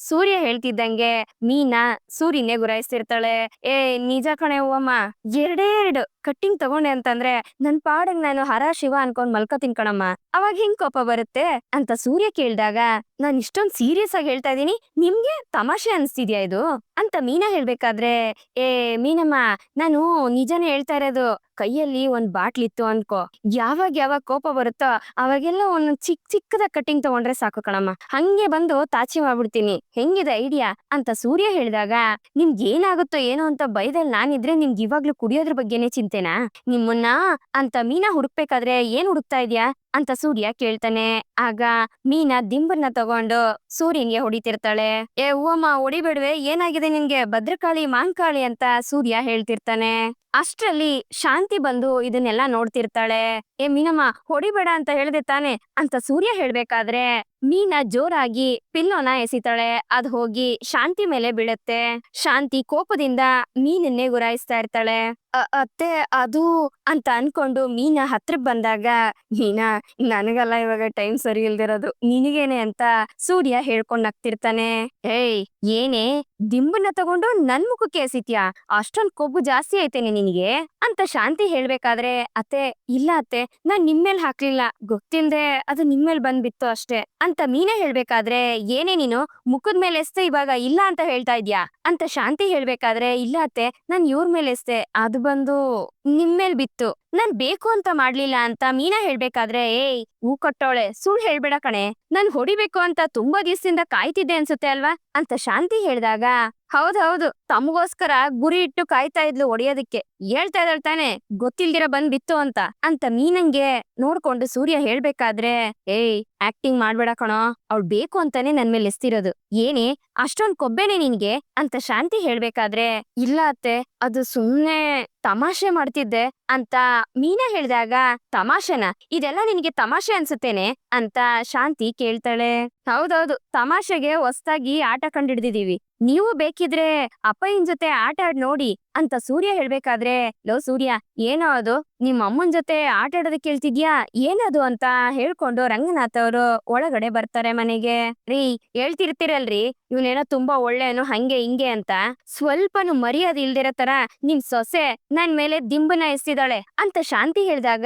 ಸೂರ್ಯ ಹೇಳ್ತಿದ್ದಂಗೆ ಮೀನಾ ಸೂರ್ಯನೇ ಗುರಾಯಿಸ್ತಿರ್ತಾಳೆ. ಏ ನಿಜ ಕಣೆ ಹೂವಮ್ಮ, ಎರಡೇ ಕಟ್ಟಿಂಗ್ ತಗೊಂಡೆ ಅಂತಂದ್ರೆ ನನ್ ಪಾಡಂಗ್ ನಾನು ಹರ ಶಿವ ಅನ್ಕೊಂಡ್ ಮಲ್ಕೋತೀನಿ ಕಣಮ್ಮ, ಅವಾಗ ಹೆಂಗ್ ಕೋಪ ಬರುತ್ತೆ ಅಂತ ಸೂರ್ಯ ಕೇಳ್ದಾಗ, ನಾನ್ ಇಷ್ಟೊಂದ್ ಸೀರಿಯಸ್ ಆಗಿ ಹೇಳ್ತಾ ಇದೀನಿ, ನಿಮ್ಗೆ ತಮಾಷೆ ಅನ್ಸ್ತಿದ್ಯಾ ಇದು ಅಂತ ಮೀನಾ ಹೇಳ್ಬೇಕಾದ್ರೆ, ಏ ಮೀನಮ್ಮ ನಾನು ನಿಜಾನೇ ಹೇಳ್ತಾ ಇರೋದು, ಕೈಯಲ್ಲಿ ಒಂದ್ ಬಾಟ್ಲಿತ್ತು ಅನ್ಕೋ, ಯಾವಾಗ ಕೋಪ ಬರುತ್ತೋ ಅವಾಗೆಲ್ಲ ಒಂದ್ ಚಿಕ್ಕದ ಕಟ್ಟಿಂಗ್ ತಗೊಂಡ್ರೆ ಸಾಕು ಕಣಮ್ಮ, ಹಂಗೆ ಬಂದು ತಾಚಿ ಮಾಡ್ಬಿಡ್ತೀನಿ, ಹೆಂಗಿದೆ ಐಡಿಯಾ ಅಂತ ಸೂರ್ಯ ಹೇಳಿದಾಗ, ನಿಮ್ಗೆ ಏನಾಗುತ್ತೋ ಏನೋ ಅಂತ ಭಯದಲ್ಲಿ ನಾನಿದ್ರೆ ನಿಮ್ಗೆ ಇವಾಗ್ಲೂ ಕುಡಿಯೋದ್ರ ಬಗ್ಗೆನೇ ಚಿಂತೆನಾ ನಿಮ್ಮನ್ನ ಅಂತ ಮೀನಾ ಹುಡುಕ್ಬೇಕಾದ್ರೆ ಏನ್ ಹುಡುಕ್ತಾ ಇದ್ಯಾ ಅಂತ ಸೂರ್ಯ ಕೇಳ್ತಾನೆ. ಆಗ ಮೀನಾ ದಿಂಬನ್ನ ತಗೊಂಡು ಸೂರ್ಯನ್ಗೆ ಹೊಡಿತಿರ್ತಾಳೆ. ಏ ಹೂವಮ್ಮ ಹೊಡಿಬೇಡ್ವೆ, ಏನಾಗಿದೆ ನಿನ್ಗೆ, ಭದ್ರಕಾಳಿ ಮಾಂಕಾಳಿ ಅಂತ ಸೂರ್ಯ ಹೇಳ್ತಿರ್ತಾನೆ. ಅಷ್ಟ್ರಲ್ಲಿ ಶಾಂತಿ ಬಂದು ಇದನ್ನೆಲ್ಲ ನೋಡ್ತಿರ್ತಾಳೆ. ಏ ಮೀನಮ್ಮ ಹೊಡಿಬೇಡ ಅಂತ ಹೇಳ್ದೆ ತಾನೆ ಅಂತ ಸೂರ್ಯ ಹೇಳ್ಬೇಕಾದ್ರೆ ಮೀನಾ ಜೋರಾಗಿ ಪಿಲ್ಲೋನ ಎಸಿತಾಳೆ. ಅದ್ ಹೋಗಿ ಶಾಂತಿ ಮೇಲೆ ಬೀಳುತ್ತೆ. ಶಾಂತಿ ಕೋಪದಿಂದ ಮೀನನ್ನೇ ಗುರಾಯಿಸ್ತಾ ಇರ್ತಾಳೆ. ಅತ್ತೆ ಅದು ಅಂತ ಅನ್ಕೊಂಡು ಮೀನಾ ಹತ್ರ ಬಂದಾಗ, ಮೀನಾ ನನಗಲ್ಲ ಇವಾಗ ಟೈಮ್ ಸರಿ ಇಲ್ದಿರೋದು, ನಿನಗೇನೆ ಅಂತ ಸೂರ್ಯ ಹೇಳ್ಕೊಂಡ್ ನಗ್ತಿರ್ತಾನೆ. ಏಯ್ ಏನೇ ದಿಂಬನ್ನ ತಗೊಂಡು ನನ್ ಮುಖಕ್ಕೆ ಎಸಿತ್ಯಾ, ಅಷ್ಟೊಂದ್ ಕೊಬ್ಬು ಜಾಸ್ತಿ ಐತೇನೆ ನಿನಗೆ ಅಂತ ಶಾಂತಿ ಹೇಳ್ಬೇಕಾದ್ರೆ, ಅತ್ತೆ ಇಲ್ಲ ಅತ್ತೆ, ನಾನ್ ನಿಮ್ಮೇಲ್ ಹಾಕ್ಲಿಲ್ಲ, ಗೊತ್ತಿಲ್ದೆ ಅದು ನಿಮ್ಮೇಲ್ ಬಂದ್ಬಿತ್ತು ಅಷ್ಟೇ ಅಂತ ಮೀನಾ ಹೇಳ್ಬೇಕಾದ್ರೆ, ಏನೇ ನೀನು ಮುಖದ ಮೇಲೆ ಎಸ್ತೆ ಇವಾಗ ಇಲ್ಲ ಅಂತ ಹೇಳ್ತಾ ಇದ್ಯಾ ಅಂತ ಶಾಂತಿ ಹೇಳ್ಬೇಕಾದ್ರೆ, ಇಲ್ಲ ಅತ್ತೆ ನಾನ್ ಇವ್ರ ಮೇಲೆ ಎಸ್ತೆ, ಅದು ಬಂದು ನಿಮ್ಮೇಲ್ ಬಿತ್ತು, ನಾನ್ ಬೇಕು ಅಂತ ಮಾಡ್ಲಿಲ್ಲ ಅಂತ ಮೀನಾ ಹೇಳ್ಬೇಕಾದ್ರೆ, ಏಯ್ ಹೂ ಕೊಟ್ಟೋಳೆ ಸುಳ್ಳು ಹೇಳ್ಬೇಡ ಕಣೆ, ನಾನ್ ಹೊಡಿಬೇಕು ಅಂತ ತುಂಬಾ ದಿವಸದಿಂದ ಕಾಯ್ತಿದ್ದೆ ಅನ್ಸುತ್ತೆ ಅಲ್ವಾ ಅಂತ ಶಾಂತಿ ಹೇಳ್ದಾಗ, ಹೌದೌದು ತಮಗೋಸ್ಕರ ಗುರಿ ಇಟ್ಟು ಕಾಯ್ತಾ ಇದ್ಲು ಹೊಡಿಯೋದಕ್ಕೆ, ಹೇಳ್ತಾ ಇದ್ದಾಳ್ ತಾನೆ ಗೊತ್ತಿಲ್ದಿರ ಬಂದ್ ಬಿತ್ತು ಅಂತ ಮೀನಂಗೆ ನೋಡ್ಕೊಂಡು ಸೂರ್ಯ ಹೇಳ್ಬೇಕಾದ್ರೆ, ಏಯ್ ಆಕ್ಟಿಂಗ್ ಮಾಡ್ಬೇಡ ಕಣೋ, ಅವಳು ಬೇಕು ಅಂತಾನೆ ನನ್ ಮೇಲೆ ಎಸ್ತಿರೋದು, ಏನೇ ಅಷ್ಟೊಂದ್ ಕೊಬ್ಬೆನೆ ನಿನ್ಗೆ ಅಂತ ಶಾಂತಿ ಹೇಳ್ಬೇಕಾದ್ರೆ, ಇಲ್ಲ ಅತ್ತೆ ಅದು ಸುಮ್ನೆ ತಮಾಷೆ ಮಾಡ್ತಿದ್ದೆ ಅಂತ ಮೀನಾ ಹೇಳ್ದಾಗ, ತಮಾಷೆನಾ, ಇದೆಲ್ಲ ನಿನಗೆ ತಮಾಷೆ ಅನ್ಸುತ್ತೇನೆ ಅಂತ ಶಾಂತಿ ಕೇಳ್ತಾಳೆ. ಹೌದೌದು ತಮಾಷೆಗೆ ಹೊಸ್ದಾಗಿ ಆಟ ಕಂಡಿಡ್ದಿದೀವಿ, ನೀವು ಬೇಕಿದ್ರೆ ಅಪ್ಪಯ್ಯನ್ ಜೊತೆ ಆಟ ಆಡ್ ನೋಡಿ ಅಂತ ಸೂರ್ಯ ಹೇಳ್ಬೇಕಾದ್ರೆ, ಲೋ ಸೂರ್ಯ ಏನೋ ಅದು ನಿಮ್ ಅಮ್ಮನ್ ಜೊತೆ ಆಟ ಆಡೋದಕ್ಕೆ ಕೇಳ್ತಿದ್ಯಾ, ಏನದು ಅಂತ ಹೇಳ್ಕೊಂಡು ರಂಗನಾಥ್ ಅವರು ಒಳಗಡೆ ಬರ್ತಾರೆ ಮನೆಗೆ. ರೀ ಹೇಳ್ತಿರ್ತೀರಲ್ರಿ ಇವ್ನೇನೋ ತುಂಬಾ ಒಳ್ಳೆನು ಹಂಗೆ ಹಿಂಗೆ ಅಂತ, ಸ್ವಲ್ಪನು ಮರ್ಯಾದೆ ಇಲ್ದಿರೋ ತರ ನಿಮ್ ಸೊಸೆ ನನ್ ಮೇಲೆ ದಿಂಬನ ಎಸ್ತಿದ್ದಾಳೆ ಅಂತ ಶಾಂತಿ ಹೇಳ್ದಾಗ,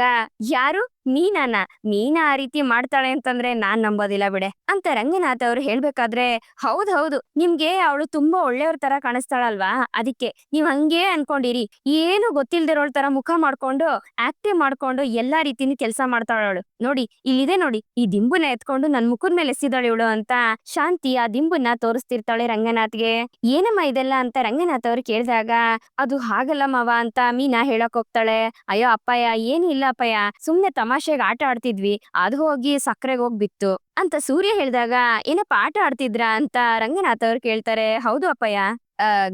ಯಾರು ಮೀನಾನ ಮೀನಾ ಆ ರೀತಿ ಮಾಡ್ತಾಳೆ ಅಂತಂದ್ರೆ ನಾನ್ ನಂಬೋದಿಲ್ಲ ಬಿಡೆ ಅಂತ ರಂಗನಾಥ್ ಅವ್ರು ಹೇಳ್ಬೇಕಾದ್ರೆ ಹೌದು ನಿಮ್ಗೆ ಅವಳು ತುಂಬಾ ಒಳ್ಳೆಯವ್ರ ತರ ಕಾಣಿಸ್ತಾಳಲ್ವಾ, ಅದಕ್ಕೆ ನೀವ್ ಹಂಗೇ ಅನ್ಕೊಂಡಿರಿ. ಏನು ಗೊತ್ತಿಲ್ದಿರೋಳ್ ತರ ಮುಖ ಮಾಡ್ಕೊಂಡು ಆಕ್ಟಿವ್ ಮಾಡ್ಕೊಂಡು ಎಲ್ಲಾ ರೀತಿನೂ ಕೆಲಸ ಮಾಡ್ತಾಳವಳು. ನೋಡಿ ಇಲ್ಲಿದೆ ನೋಡಿ, ಈ ದಿಂಬುನ ಎತ್ಕೊಂಡು ನನ್ ಮುಖದ ಮೇಲೆ ಎಸಿದಾಳೆ ಇವಳು ಅಂತ ಶಾಂತಿ ಆ ದಿಂಬುನ ತೋರಿಸ್ತಿರ್ತಾಳೆ ರಂಗನಾಥ್ಗೆ. ಏನಮ್ಮ ಇದೆಲ್ಲ ಅಂತ ರಂಗನಾಥ್ ಅವ್ರು ಕೇಳಿದಾಗ ಅದು ಹಾಗಲ್ಲ ಮಾವ ಅಂತ ಮೀನಾ ಹೇಳಕ್ ಹೋಗ್ತಾಳೆ. ಅಯ್ಯೋ ಅಪ್ಪಯ್ಯ ಏನು ಇಲ್ಲ ಅಪ್ಪಯ್ಯ, ಸುಮ್ನೆ ತಮಾಷೆಗೆ ಆಟ ಆಡ್ತಿದ್ವಿ, ಅದು ಹೋಗಿ ಸಕ್ಕರೆಗೆ ಹೋಗ್ ಬಿತ್ತು ಅಂತ ಸೂರ್ಯ ಹೇಳಿದಾಗ ಏನಪ್ಪ ಆಟ ಆಡ್ತಿದ್ರಾ ಅಂತ ರಂಗನಾಥ್ ಅವ್ರು ಕೇಳ್ತಾರೆ. ಹೌದು ಅಪ್ಪಯ್ಯ,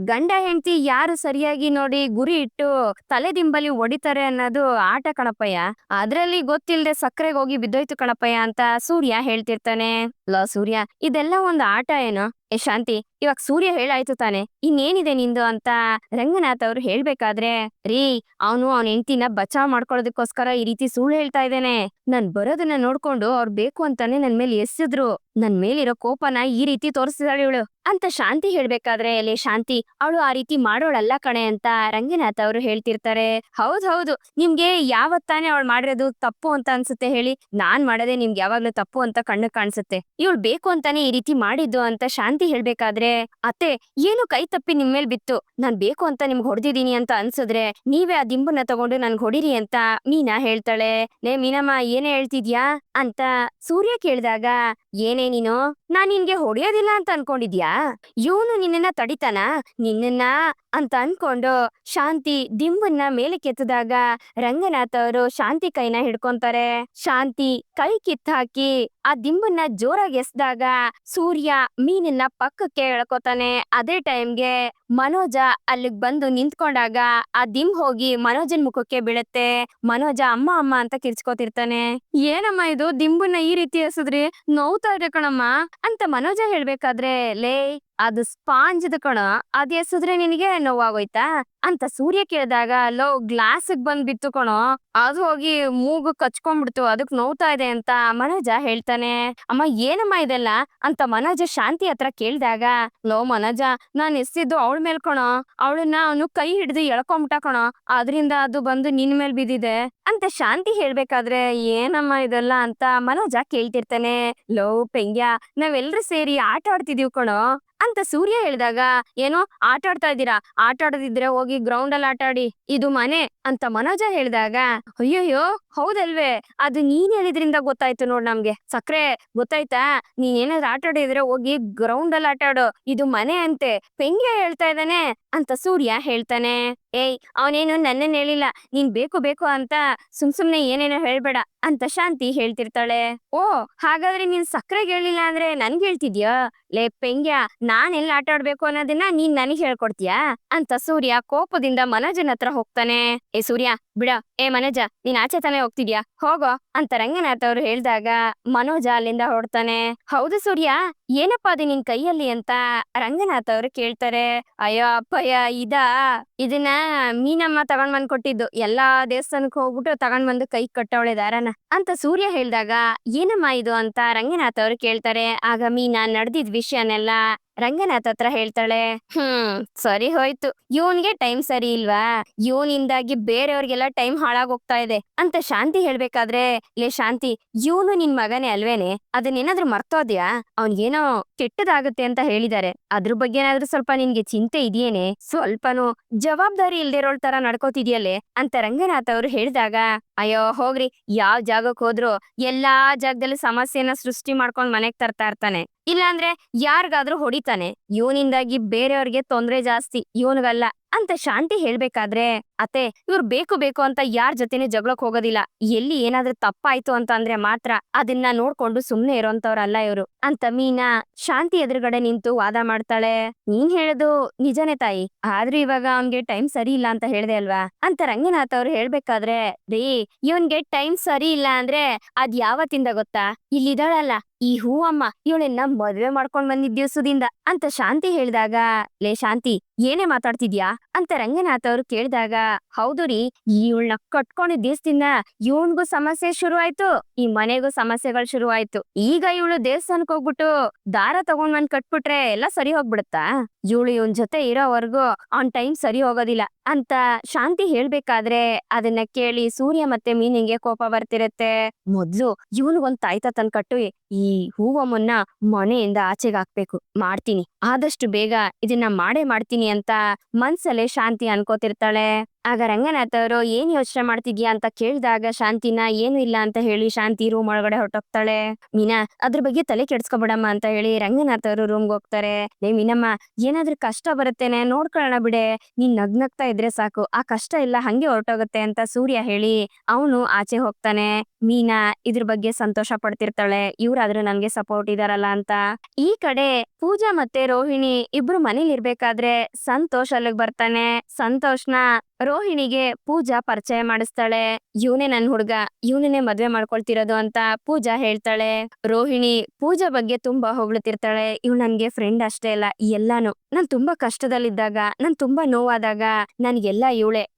ಗಂಡ ಹೆಂಡತಿ ಯಾರು ಸರಿಯಾಗಿ ನೋಡಿ ಗುರಿ ಇಟ್ಟು ತಲೆ ದಿಂಬಲಿ ಹೊಡಿತಾರೆ ಅನ್ನೋದು ಆಟ ಕಣಪ್ಪಯ್ಯ, ಅದ್ರಲ್ಲಿ ಗೊತ್ತಿಲ್ದೆ ಸಕ್ಕರೆಗೆ ಹೋಗಿ ಬಿದ್ದೋಯ್ತು ಕಣಪ್ಪಯ್ಯ ಅಂತ ಸೂರ್ಯ ಹೇಳ್ತಿರ್ತಾನೆ. ಲೋ ಸೂರ್ಯ, ಇದೆಲ್ಲ ಒಂದು ಆಟ ಏನೋ? ಶಾಂತಿ, ಇವಾಗ ಸೂರ್ಯ ಹೇಳಾಯ್ತು ತಾನೆ, ಇನ್ನೇನಿದೆ ನಿಂದು ಅಂತ ರಂಗನಾಥ್ ಅವ್ರು ಹೇಳ್ಬೇಕಾದ್ರೆ, ರೀ ಅವನು ಅವನ ಹೆಂಡತಿನ ಬಚಾವ್ ಮಾಡ್ಕೊಳ್ಳೋದಕ್ಕೋಸ್ಕರ ಈ ರೀತಿ ಸುಳ್ಳು ಹೇಳ್ತಾ ಇದ್ದೇನೆ. ನನ್ ಬರೋದನ್ನ ನೋಡ್ಕೊಂಡು ಅವ್ರು ಬೇಕು ಅಂತಾನೆ ನನ್ ಮೇಲೆ ಎಸ್ಸಿದ್ರು, ನನ್ ಮೇಲಿರೋ ಕೋಪನ ಈ ರೀತಿ ತೋರಿಸ್ತಿದಾಳೆ ಇವಳು ಅಂತ ಶಾಂತಿ ಹೇಳ್ಬೇಕಾದ್ರೆ, ಲೇ ಶಾಂತಿ ಅವಳು ಆ ರೀತಿ ಮಾಡೋಳಲ್ಲ ಕಣೆ ಅಂತ ರಂಗನಾಥ್ ಅವರು ಹೇಳ್ತಿರ್ತಾರೆ. ಹೌದು ನಿಮ್ಗೆ ಯಾವತ್ತಾನೆ ಅವಳು ಮಾಡಿರೋದು ತಪ್ಪು ಅಂತ ಅನ್ಸುತ್ತೆ ಹೇಳಿ? ನಾನ್ ಮಾಡೋದೇ ನಿಮ್ಗೆ ಯಾವಾಗ್ಲೂ ತಪ್ಪು ಅಂತ ಕಣ್ಣು ಕಾಣಿಸುತ್ತೆ, ಇವಳು ಬೇಕು ಅಂತಾನೆ ಈ ರೀತಿ ಮಾಡಿದ್ದು ಅಂತ ಶಾಂತಿ ಹೇಳ್ಬೇಕಾದ್ರೆ, ಅತ್ತೆ ಏನು ಕೈ ತಪ್ಪಿ ನಿಮ್ ಮೇಲ್ ಬಿತ್ತು, ನಾನ್ ಬೇಕು ಅಂತ ನಿಮ್ಗೆ ಹೊಡೆದಿದೀನಿ ಅಂತ ಅನ್ಸಿದ್ರೆ ನೀವೇ ಆ ದಿಂಬನ್ನ ತಗೊಂಡು ನನ್ಗೆ ಹೊಡಿರಿ ಅಂತ ಮೀನಾ ಹೇಳ್ತಾಳೆ. ಲೇ ಮೀನಮ್ಮ ಏನೇ ಹೇಳ್ತಿದ್ಯಾ ಅಂತ ಸೂರ್ಯ ಕೇಳಿದಾಗ, ಏನೇ ನೀನು ನಾನ್ ನಿನ್ಗೆ ಹೊಡೆಯೋದಿಲ್ಲ ಅಂತ ಅನ್ಕೊಂಡಿದ್ಯಾ? ಇವನು ನಿನ್ನನ್ನ ತಡಿತಾನ ನಿನ್ನನ್ನ ಅಂತ ಅನ್ಕೊಂಡು ಶಾಂತಿ ದಿಂಬನ್ನ ಮೇಲೆ ಕೆತ್ತದಾಗ ರಂಗನಾಥ್ ಅವರು ಶಾಂತಿ ಕೈನ ಹಿಡ್ಕೊಂತಾರೆ. ಶಾಂತಿ ಕೈ ಕಿತ್ತಾಕಿ ಆ ದಿಂಬನ್ನ ಜೋರಾಗಿ ಎಸ್ದಾಗ ಸೂರ್ಯ ಮೀನನ್ನ ಪಕ್ಕಕ್ಕೆ ಎಳ್ಕೊತಾನೆ. ಅದೇ ಟೈಮ್ಗೆ ಮನೋಜ ಅಲ್ಲಿಗ್ ಬಂದು ನಿಂತ್ಕೊಂಡಾಗ ಆ ದಿಂಬ್ ಹೋಗಿ ಮನೋಜನ್ ಮುಖಕ್ಕೆ ಬೀಳುತ್ತೆ. ಮನೋಜ ಅಮ್ಮ ಅಮ್ಮ ಅಂತ ಕಿರ್ಚ್ಕೋತಿರ್ತಾನೆ. ಏನಮ್ಮ ಇದು ದಿಂಬನ್ನ ಈ ರೀತಿ ಎಸದ್ರಿ, ನೋವ್ತಾ ಇದೆ ಕಣಮ್ಮ ಅಂತ ಮನೋಜ ಹೇಳ್ಬೇಕಾದ್ರೆ, ಲೇ ಅದು ಸ್ಪಾಂಜ್ದ ಕಣ, ಅದ್ ಎಸಿದ್ರೆ ನಿನಗೆ ನೋವಾಗೋಯ್ತಾ ಅಂತ ಸೂರ್ಯ ಕೇಳಿದಾಗ, ಲೋ ಗ್ಲಾಸ್ಗ್ ಬಂದ್ ಬಿತ್ತು ಕಣೋ, ಅದು ಹೋಗಿ ಮೂಗು ಕಚ್ಕೊಂಡ್ಬಿಡ್ತು, ಅದಕ್ ನೋವ್ತಾ ಇದೆ ಅಂತ ಮನೋಜ ಹೇಳ್ತಾನೆ. ಅಮ್ಮ ಏನಮ್ಮ ಇದೆಲ್ಲ ಅಂತ ಮನೋಜ ಶಾಂತಿ ಹತ್ರ ಕೇಳಿದಾಗ, ಲೋ ಮನೋಜ ನಾನ್ ಎಸ್ಸಿದ್ದು ಅವಳ ಮೇಲ್ ಕಣೋ, ಅವಳನ್ನ ಅವನು ಕೈ ಹಿಡಿದು ಎಳ್ಕೊಂಬಿಟ್ಟ ಕಣೋ, ಅದ್ರಿಂದ ಅದು ಬಂದು ನಿನ್ ಮೇಲ್ ಬಿದ್ದಿದೆ ಅಂತ ಶಾಂತಿ ಹೇಳ್ಬೇಕಾದ್ರೆ, ಏನಮ್ಮ ಇದೆಲ್ಲ ಅಂತ ಮನೋಜ ಕೇಳ್ತಿರ್ತಾನೆ. ಲೋ ಪೆಂಗ್ಯ, ನಾವೆಲ್ರೂ ಸೇರಿ ಆಟ ಆಡ್ತಿದೀವ್ ಕಣೋ ಅಂತ ಸೂರ್ಯ ಹೇಳಿದಾಗ, ಏನೋ ಆಟ ಆಡ್ತಾ ಇದ್ದೀರಾ, ಆಟ ಆಡದಿದ್ರೆ ಹೋಗಿ ಗ್ರೌಂಡ್ ಅಲ್ಲಿ ಆಟ ಆಡಿ, ಇದು ಮನೆ ಅಂತ ಮನೋಜ ಹೇಳಿದಾಗ, ಅಯ್ಯೋಯ್ಯೋ ಹೌದಲ್ವೇ, ಅದು ನೀನ್ ಹೇಳಿದ್ರಿಂದ ಗೊತ್ತಾಯ್ತು ನೋಡ್ ನಮ್ಗೆ. ಸಕ್ರೆ ಗೊತ್ತಾಯ್ತಾ, ನೀನ್ ಏನಾದ್ರು ಆಟ ಆಡಿದ್ರೆ ಹೋಗಿ ಗ್ರೌಂಡ್ ಅಲ್ಲಿ ಆಟ ಆಡು, ಇದು ಮನೆ ಅಂತೆ ಪೆಂಗ್ಯ ಹೇಳ್ತಾ ಇದ್ದಾನೆ ಅಂತ ಸೂರ್ಯ ಹೇಳ್ತಾನೆ. ಏಯ್ ಅವನೇನು ನನ್ನನ್ ಹೇಳಿಲ್ಲ, ನೀನ್ ಬೇಕು ಅಂತ ಸುಮ್ನೆ ಏನೇನೋ ಹೇಳ್ಬೇಡ ಅಂತ ಶಾಂತಿ ಹೇಳ್ತಿರ್ತಾಳೆ. ಓ ಹಾಗಾದ್ರೆ ನೀನ್ ಸಕ್ರೆಗೆ ಹೇಳಿಲ್ಲ ಅಂದ್ರೆ ನನ್ಗೆ ಹೇಳ್ತಿದ್ಯಾ? ಲೇ ಪೆಂಗ್ಯ, ನಾನ್ ಎಲ್ಲಿ ಆಟ ಆಡ್ಬೇಕು ಅನ್ನೋದನ್ನ ನೀನ್ ನನಗ್ ಹೇಳ್ಕೊಡ್ತೀಯಾ ಅಂತ ಸೂರ್ಯ ಕೋಪದಿಂದ ಮನೋಜನ್ ಹತ್ರ ಹೋಗ್ತಾನೆ. ಏ ಸೂರ್ಯ ಬಿಡ, ಏ ಮನೋಜ ನೀನ್ ಆಚೆ ತಾನೇ ಹೋಗ್ತಿದ್ಯಾ, ಹೋಗೋ ಅಂತ ರಂಗನಾಥ್ ಅವ್ರು ಹೇಳ್ದಾಗ ಮನೋಜ ಅಲ್ಲಿಂದ ಹೊಡ್ತಾನೆ. ಹೌದು ಸೂರ್ಯ, ಏನಪ್ಪಾ ಅದು ನಿನ್ ಕೈಯಲ್ಲಿ ಅಂತ ರಂಗನಾಥ್ ಅವ್ರು ಕೇಳ್ತಾರೆ. ಅಯ್ಯೋ ಅಪ್ಪಯ್ಯ ಇದನ್ನ ಮೀನಮ್ಮ ತಗೊಂಡ್ ಬಂದ್ ಕೊಟ್ಟಿದ್ದು, ಎಲ್ಲಾ ದೇವಸ್ಥಾನಕ್ ಹೋಗ್ಬಿಟ್ಟು ತಗೊಂಡ್ ಬಂದು ಕೈ ಕಟ್ಟವಳೆ ದಾರನ ಅಂತ ಸೂರ್ಯ ಹೇಳ್ದಾಗ, ಏನಮ್ಮ ಇದು ಅಂತ ರಂಗನಾಥ್ ಅವ್ರು ಕೇಳ್ತಾರೆ. ಆಗ ಮೀನಾ ನಡೆದಿದ್ ವಿಷಯನೆಲ್ಲ ರಂಗನಾಥ್ ಹತ್ರ ಹೇಳ್ತಾಳೆ. ಸರಿ ಹೋಯ್ತು, ಇವನ್ಗೆ ಟೈಮ್ ಸರಿ ಇಲ್ವಾ, ಇವನಿಂದಾಗಿ ಬೇರೆಯವ್ರಿಗೆಲ್ಲ ಟೈಮ್ ಹಾಳಾಗೋಗ್ತಾ ಇದೆ ಅಂತ ಶಾಂತಿ ಹೇಳ್ಬೇಕಾದ್ರೆ, ಲೇ ಶಾಂತಿ ಇವನು ನಿನ್ ಮಗನೇ ಅಲ್ವೇನೆ, ಅದನ್ನೇನಾದ್ರೂ ಮರ್ತೋದ್ಯಾ? ಅವನ್ಗೇನೋ ಕೆಟ್ಟದಾಗುತ್ತೆ ಅಂತ ಹೇಳಿದಾರೆ, ಅದ್ರ ಬಗ್ಗೆ ಏನಾದ್ರೂ ಸ್ವಲ್ಪ ನಿನ್ಗೆ ಚಿಂತೆ ಇದೆಯೇನೆ? ಸ್ವಲ್ಪನೂ ಜವಾಬ್ದಾರಿ ಇಲ್ದಿರೋಳ್ ತರ ನಡ್ಕೋತಿದ್ಯಲ್ಲೇ ಅಂತ ರಂಗನಾಥ್ ಅವ್ರು ಹೇಳಿದಾಗ, ಅಯ್ಯೋ ಹೋಗ್ರಿ, ಯಾವ್ ಜಾಗಕ್ ಹೋದ್ರು ಎಲ್ಲಾ ಜಾಗದಲ್ಲಿ ಸಮಸ್ಯೆನ ಸೃಷ್ಟಿ ಮಾಡ್ಕೊಂಡ್ ಮನೆಗ್ ತರ್ತಾ ಇರ್ತಾನೆ, ಇಲ್ಲಾಂದ್ರೆ ಯಾರಿಗಾದ್ರೂ ಹೊಡಿತಾನೆ. ಇವನಿಂದಾಗಿ ಬೇರೆಯವ್ರಿಗೆ ತೊಂದ್ರೆ ಜಾಸ್ತಿ, ಇವನ್ಗಲ್ಲ ಅಂತ ಶಾಂತಿ ಹೇಳ್ಬೇಕಾದ್ರೆ, ಅತ್ತೆ ಇವ್ರು ಬೇಕು ಅಂತ ಯಾರ್ ಜೊತೆನೆ ಜಗಳಕ್ ಹೋಗೋದಿಲ್ಲ, ಎಲ್ಲಿ ಏನಾದ್ರೂ ತಪ್ಪಾಯ್ತು ಅಂತ ಅಂದ್ರೆ ಮಾತ್ರ ಅದನ್ನ ನೋಡ್ಕೊಂಡು ಸುಮ್ನೆ ಇರೋಂತವ್ರಲ್ಲ ಇವ್ರು ಅಂತ ಮೀನಾ ಶಾಂತಿ ಎದುರುಗಡೆ ನಿಂತು ವಾದ ಮಾಡ್ತಾಳೆ. ನೀನ್ ಹೇಳೋದು ನಿಜನೇ ತಾಯಿ, ಆದ್ರೂ ಇವಾಗ ಅವ್ನ್ಗೆ ಟೈಮ್ ಸರಿ ಇಲ್ಲ ಅಂತ ಹೇಳ್ದೆ ಅಲ್ವಾ ಅಂತ ರಂಗನಾಥ್ ಅವ್ರು ಹೇಳ್ಬೇಕಾದ್ರೆ, ರೀ ಇವನ್ಗೆ ಟೈಮ್ ಸರಿ ಇಲ್ಲ ಅಂದ್ರೆ ಅದ್ ಯಾವತ್ತಿಂದ ಗೊತ್ತಾ, ಇಲ್ಲಿದಾಳಲ್ಲ ಈ ಹೂವಮ್ಮ, ಇವಳನ್ನ ಮದ್ವೆ ಮಾಡ್ಕೊಂಡ್ ಬಂದಿದ್ ದಿವ್ಸದಿಂದ ಅಂತ ಶಾಂತಿ ಹೇಳಿದಾಗ, ಲೇ ಶಾಂತಿ ಏನೇ ಮಾತಾಡ್ತಿದ್ಯಾ ಅಂತ ರಂಗನಾಥ್ ಅವ್ರು ಕೇಳಿದಾಗ, ಹೌದು ರೀ, ಇವಳನ್ನ ಕಟ್ಕೊಂಡಿದ್ ದಿವ್ಸದಿಂದ ಇವನ್ಗೂ ಸಮಸ್ಯೆ ಶುರು ಆಯ್ತು, ಈ ಮನೆಗೂ ಸಮಸ್ಯೆಗಳು ಶುರು ಆಯ್ತು. ಈಗ ಇವಳು ದೇವಸ್ಥಾನಕ್ ಹೋಗ್ಬಿಟ್ಟು ದಾರ ತಗೊಂಡ್ ಬಂದ್ ಕಟ್ಬಿಟ್ರೆ ಎಲ್ಲ ಸರಿ ಹೋಗ್ಬಿಡುತ್ತಾ? ಇವಳು ಇವನ್ ಜೊತೆ ಇರೋವರ್ಗೂ ಆನ್ ಟೈಮ್ ಸರಿ ಹೋಗೋದಿಲ್ಲ ಅಂತ ಶಾಂತಿ ಹೇಳ್ಬೇಕಾದ್ರೆ ಅದನ್ನ ಕೇಳಿ ಸೂರ್ಯ ಮತ್ತೆ ಮೀನಿಂಗೆ ಕೋಪ ಬರ್ತಿರತ್ತೆ. ಮೊದ್ಲು ಇವನಿಗೊಂದ್ ತಾಯ್ತ ತಂದ್ ಕಟ್ಟು, ಈ ಹೂವಮ್ಮನ್ನ ಮನೆಯಿಂದ ಆಚೆಗೆ ಹಾಕ್ಬೇಕು, ಮಾಡ್ತೀನಿ, ಆದಷ್ಟು ಬೇಗ ಇದನ್ನ ಮಾಡೇ ಮಾಡ್ತೀನಿ ಅಂತ ಮನ್ಸಲ್ಲೇ ಶಾಂತಿ ಅನ್ಕೋತಿರ್ತಾಳೆ. ಆಗ ರಂಗನಾಥ್ ಅವರು ಏನ್ ಯೋಚನೆ ಮಾಡ್ತಿದ್ಯಾ ಅಂತ ಕೇಳಿದಾಗ ಶಾಂತಿನ ಏನು ಇಲ್ಲ ಅಂತ ಹೇಳಿ ಶಾಂತಿ ರೂಮ್ ಒಳಗಡೆ ಹೊರಟೋಗ್ತಾಳೆ. ಮೀನಾ, ಅದ್ರ ಬಗ್ಗೆ ತಲೆ ಕೆಡ್ಸ್ಕೊಬಿಡಮ್ಮ ಅಂತ ಹೇಳಿ ರಂಗನಾಥ್ ಅವರು ರೂಮ್ಗೆ ಹೋಗ್ತಾರೆ. ಮೀನಮ್ಮ, ಏನಾದ್ರೂ ಕಷ್ಟ ಬರುತ್ತೇನೆ ನೋಡ್ಕೊಳ್ಳೋಣ ಬಿಡೆ, ನೀನ್ ನಗ್ನಗ್ತಾ ಇದ್ರೆ ಸಾಕು, ಆ ಕಷ್ಟ ಎಲ್ಲ ಹಂಗೆ ಹೊರಟೋಗುತ್ತೆ ಅಂತ ಸೂರ್ಯ ಹೇಳಿ ಅವನು ಆಚೆ ಹೋಗ್ತಾನೆ. ಮೀನಾ ಇದ್ರ ಬಗ್ಗೆ ಸಂತೋಷ ಪಡ್ತಿರ್ತಾಳೆ, ಇವ್ರಾದ್ರೂ ನನ್ಗೆ ಸಪೋರ್ಟ್ ಇದಾರಲ್ಲ ಅಂತ. ಈ ಕಡೆ ಪೂಜಾ ಮತ್ತೆ ರೋಹಿಣಿ ಇಬ್ರು ಮನೇಲಿ ಇರ್ಬೇಕಾದ್ರೆ ಸಂತೋಷ್ ಅಲ್ಲಿಗ್ ಬರ್ತಾನೆ. ಸಂತೋಷ್ನ ರೋಹಿಣಿಗೆ ಪೂಜಾ ಪರಿಚಯ ಮಾಡಿಸ್ತಾಳೆ. ಇವನೇ ನನ್ ಹುಡ್ಗ, ಇವನನ್ನೇ ಮದ್ವೆ ಮಾಡ್ಕೊಳ್ತಿರೋದು ಅಂತ ಪೂಜಾ ಹೇಳ್ತಾಳೆ. ರೋಹಿಣಿ ಪೂಜಾ ಬಗ್ಗೆ ತುಂಬಾ ಹೊಗಳ್ತಿರ್ತಾಳೆ. ಇವ್ ನನ್ಗೆ ಫ್ರೆಂಡ್ ಅಷ್ಟೇ ಅಲ್ಲ, ಎಲ್ಲಾನು. ನಾನ್ ತುಂಬಾ ಕಷ್ಟದಲ್ಲಿದ್ದಾಗ, ನಾನ್ ತುಂಬಾ ನೋವಾದಾಗ ನನ್ಗೆಲ್ಲ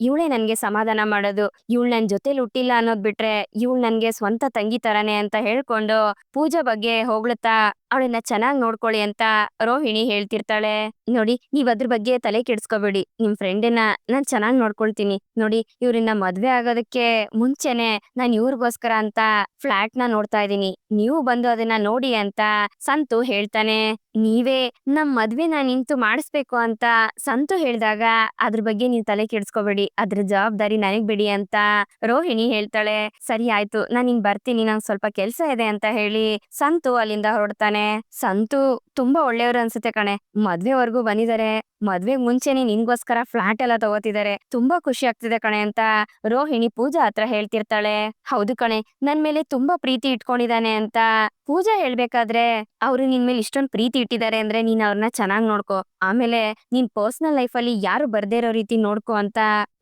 ಇವಳೇ ನನ್ಗೆ ಸಮಾಧಾನ ಮಾಡೋದು. ಇವಳು ನನ್ ಜೊತೆಲಿ ಹುಟ್ಟಿಲ್ಲ ಅನ್ನೋದ್ ಬಿಟ್ರೆ ಇವಳು ನನ್ಗೆ ಸ್ವಂತ ತಂಗಿ ತರಾನೆ ಅಂತ ಹೇಳ್ಕೊಂಡು ಪೂಜಾ ಬಗ್ಗೆ ಹೊಗಳ್ತಾ ಅವಳನ್ನ ಚೆನ್ನಾಗ್ ನೋಡ್ಕೊಳ್ಳಿ ಅಂತ ರೋಹಿಣಿ ಹೇಳ್ತಿರ್ತಾಳೆ. ನೋಡಿ, ನೀವ್ ಅದ್ರ ಬಗ್ಗೆ ತಲೆ ಕೆಡ್ಸ್ಕೊಬೇಡಿ, ನಿಮ್ ಫ್ರೆಂಡನ್ನ ನಾನ್ ಚೆನ್ನಾಗ್ ನೋಡ್ಕೊಳ್ತೀನಿ. ನೋಡಿ, ಇವ್ರನ್ನ ಮದ್ವೆ ಆಗೋದಕ್ಕೆ ಮುಂಚೆನೆ ನಾನ್ ಇವ್ರಿಗೋಸ್ಕರ ಅಂತ ಫ್ಲಾಟ್ ನ ನೋಡ್ತಾ ಇದೀನಿ, ನೀವು ಬಂದು ಅದನ್ನ ನೋಡಿ ಅಂತ ಸಂತು ಹೇಳ್ತಾನೆ. ನೀವೇ ನಮ್ ಮದ್ವೆನ ನಿಂತು ಮಾಡಿಸ್ಬೇಕು ಅಂತ ಸಂತು ಹೇಳ್ದಾಗ ಅದ್ರ ಬಗ್ಗೆ ನೀವ್ ತಲೆ ಕೆಡ್ಸ್ಕೊಬೇಡಿ, ಅದ್ರ ಜವಾಬ್ದಾರಿ ನನಗ್ ಬಿಡಿ ಅಂತ ರೋಹಿಣಿ ಹೇಳ್ತಾಳೆ. ಸರಿ ಆಯ್ತು, ನಾನ್ ಹಿಂಗ್ ಬರ್ತೀನಿ, ನಂಗ್ ಸ್ವಲ್ಪ ಕೆಲ್ಸ ಇದೆ ಅಂತ ಹೇಳಿ ಸಂತು ಅಲ್ಲಿಂದ ಹೊರಡ್ತಾನೆ. ಸಂತು ತುಂಬಾ ಒಳ್ಳೆಯವ್ರು ಅನ್ಸುತ್ತೆ ಕಣೆ, ಮದ್ವೆವರೆಗೂ ಬಂದಿದ್ದಾರೆ, ಮದ್ವೆಗ್ ಮುಂಚೆನೆ ನಿನ್ಗೋಸ್ಕರ ಫ್ಲಾಟ್ ಎಲ್ಲ ತಗೋತಿದ್ದಾರೆ, ತುಂಬಾ ಖುಷಿ ಆಗ್ತಿದೆ ಕಣೆ ಅಂತ ರೋಹಿಣಿ ಪೂಜಾ ಹತ್ರ ಹೇಳ್ತಿರ್ತಾಳೆ. ಹೌದು ಕಣೆ, ನನ್ ಮೇಲೆ ತುಂಬಾ ಪ್ರೀತಿ ಇಟ್ಕೊಂಡಿದ್ದಾನೆ ಅಂತ ಪೂಜಾ ಹೇಳ್ಬೇಕಾದ್ರೆ, ಅವ್ರು ನಿನ್ ಮೇಲೆ ಇಷ್ಟೊಂದ್ ಪ್ರೀತಿ ಇಟ್ಟಿದ್ದಾರೆ ಅಂದ್ರೆ ನೀನ್ ಅವ್ರನ್ನ ಚೆನ್ನಾಗ್ ನೋಡ್ಕೋ, ಆಮೇಲೆ ನೀನ್ ಪರ್ಸನಲ್ ಲೈಫ್ ಅಲ್ಲಿ ಯಾರು ಬರ್ದೇ ಇರೋ ರೀತಿ ನೋಡ್ಕೋ ಅಂತ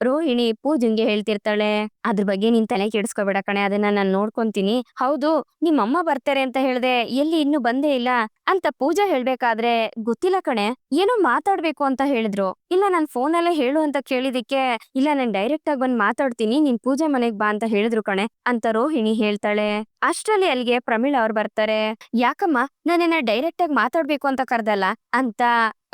ರೋಹಿಣಿ ಪೂಜನ್ಗೆ ಹೇಳ್ತಿರ್ತಾಳೆ. ಅದ್ರ ಬಗ್ಗೆ ನೀನ್ ತಲೆ ಕೆಡಿಸ್ಕೋಬೇಡ ಕಣೆ, ಅದನ್ನ ನಾನ್ ನೋಡ್ಕೊಂತೀನಿ. ಹೌದು, ನಿಮ್ಮಮ್ಮ ಬರ್ತಾರೆ ಅಂತ ಹೇಳ್ದೆ, ಎಲ್ಲಿ ಇನ್ನು ಬಂದೇ ಇಲ್ಲ ಅಂತ ಪೂಜಾ ಹೇಳ್ಬೇಕಾದ್ರೆ, ಗೊತ್ತಿಲ್ಲ ಕಣೆ, ಏನೋ ಮಾತಾಡ್ಬೇಕು ಅಂತ ಹೇಳಿದ್ರು, ಇಲ್ಲ ನಾನ್ ಫೋನಲ್ಲೇ ಹೇಳು ಅಂತ ಕೇಳಿದಿಕ್ಕೆ, ಇಲ್ಲ ನಾನ್ ಡೈರೆಕ್ಟ್ ಆಗಿ ಬಂದ್ ಮಾತಾಡ್ತೀನಿ, ನೀನ್ ಪೂಜೆ ಮನೆಗ್ ಬಾ ಅಂತ ಹೇಳಿದ್ರು ಕಣೆ ಅಂತ ರೋಹಿಣಿ ಹೇಳ್ತಾಳೆ. ಅಷ್ಟ್ರಲ್ಲಿ ಅಲ್ಲಿಗೆ ಪ್ರಮೀಳಾ ಅವ್ರು ಬರ್ತಾರೆ. ಯಾಕಮ್ಮ ನನ್ನನ್ನ ಡೈರೆಕ್ಟ್ ಆಗಿ ಮಾತಾಡ್ಬೇಕು ಅಂತ ಕರ್ದಲ್ಲ ಅಂತ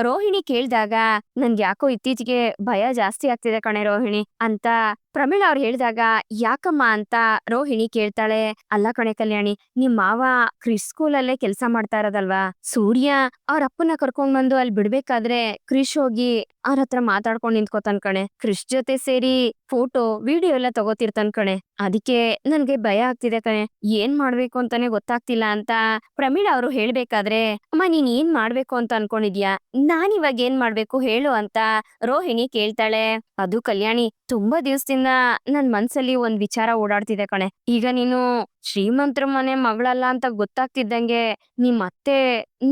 ರೋಹಿಣಿ ಕೇಳ್ದಾಗ, ನನ್ಗೆ ಯಾಕೋ ಇತ್ತೀಚೆಗೆ ಭಯ ಜಾಸ್ತಿ ಆಗ್ತಿದೆ ಕಣೆ ರೋಹಿಣಿ ಅಂತ ಪ್ರಮೀಳಾ ಅವ್ರು ಹೇಳಿದಾಗ, ಯಾಕಮ್ಮ ಅಂತ ರೋಹಿಣಿ ಕೇಳ್ತಾಳೆ. ಅಲ್ಲ ಕಣೆ ಕಲ್ಯಾಣಿ, ನಿಮ್ ಮಾವ ಕ್ರಿಶ್ ಸ್ಕೂಲಲ್ಲೇ ಕೆಲ್ಸ ಮಾಡ್ತಾ ಇರೋದಲ್ವಾ, ಸೂರ್ಯ ಅವ್ರ ಅಪ್ಪನ ಕರ್ಕೊಂಡ್ ಬಂದು ಅಲ್ಲಿ ಬಿಡ್ಬೇಕಾದ್ರೆ ಕ್ರಿಶ್ ಹೋಗಿ ಅವ್ರ ಹತ್ರ ಮಾತಾಡ್ಕೊಂಡ್ ನಿಂತ್ಕೋತಾನ್ ಕಣೆ, ಕ್ರಿಶ್ ಜೊತೆ ಸೇರಿ ಫೋಟೋ ವಿಡಿಯೋ ಎಲ್ಲ ತಗೋತಿರ್ತಾನ್ ಕಣೆ, ಅದಕ್ಕೆ ನನ್ಗೆ ಭಯ ಆಗ್ತಿದೆ ಕಣೆ, ಏನ್ ಮಾಡ್ಬೇಕು ಅಂತಾನೆ ಗೊತ್ತಾಗ್ತಿಲ್ಲ ಅಂತ ಪ್ರಮೀಳಾ ಅವರು ಹೇಳ್ಬೇಕಾದ್ರೆ, ಅಮ್ಮ ನೀನ್ ಏನ್ ಮಾಡ್ಬೇಕು ಅಂತ ಅನ್ಕೊಂಡಿದ್ಯಾ, ನಾನಿವಾಗ ಏನ್ ಮಾಡ್ಬೇಕು ಹೇಳು ಅಂತ ರೋಹಿಣಿ ಕೇಳ್ತಾಳೆ. ಅದು ಕಲ್ಯಾಣಿ, ತುಂಬಾ ದಿವಸದಿಂದ ನನ್ ಮನ್ಸಲ್ಲಿ ಒಂದ್ ವಿಚಾರ ಓಡಾಡ್ತಿದೆ ಕಣೆ. ಈಗ ನೀನು ಶ್ರೀಮಂತರ ಮನೆ ಮಗಳಲ್ಲ ಅಂತ ಗೊತ್ತಾಗ್ತಿದ್ದಂಗೆ ನಿಮ್ ಅತ್ತೆ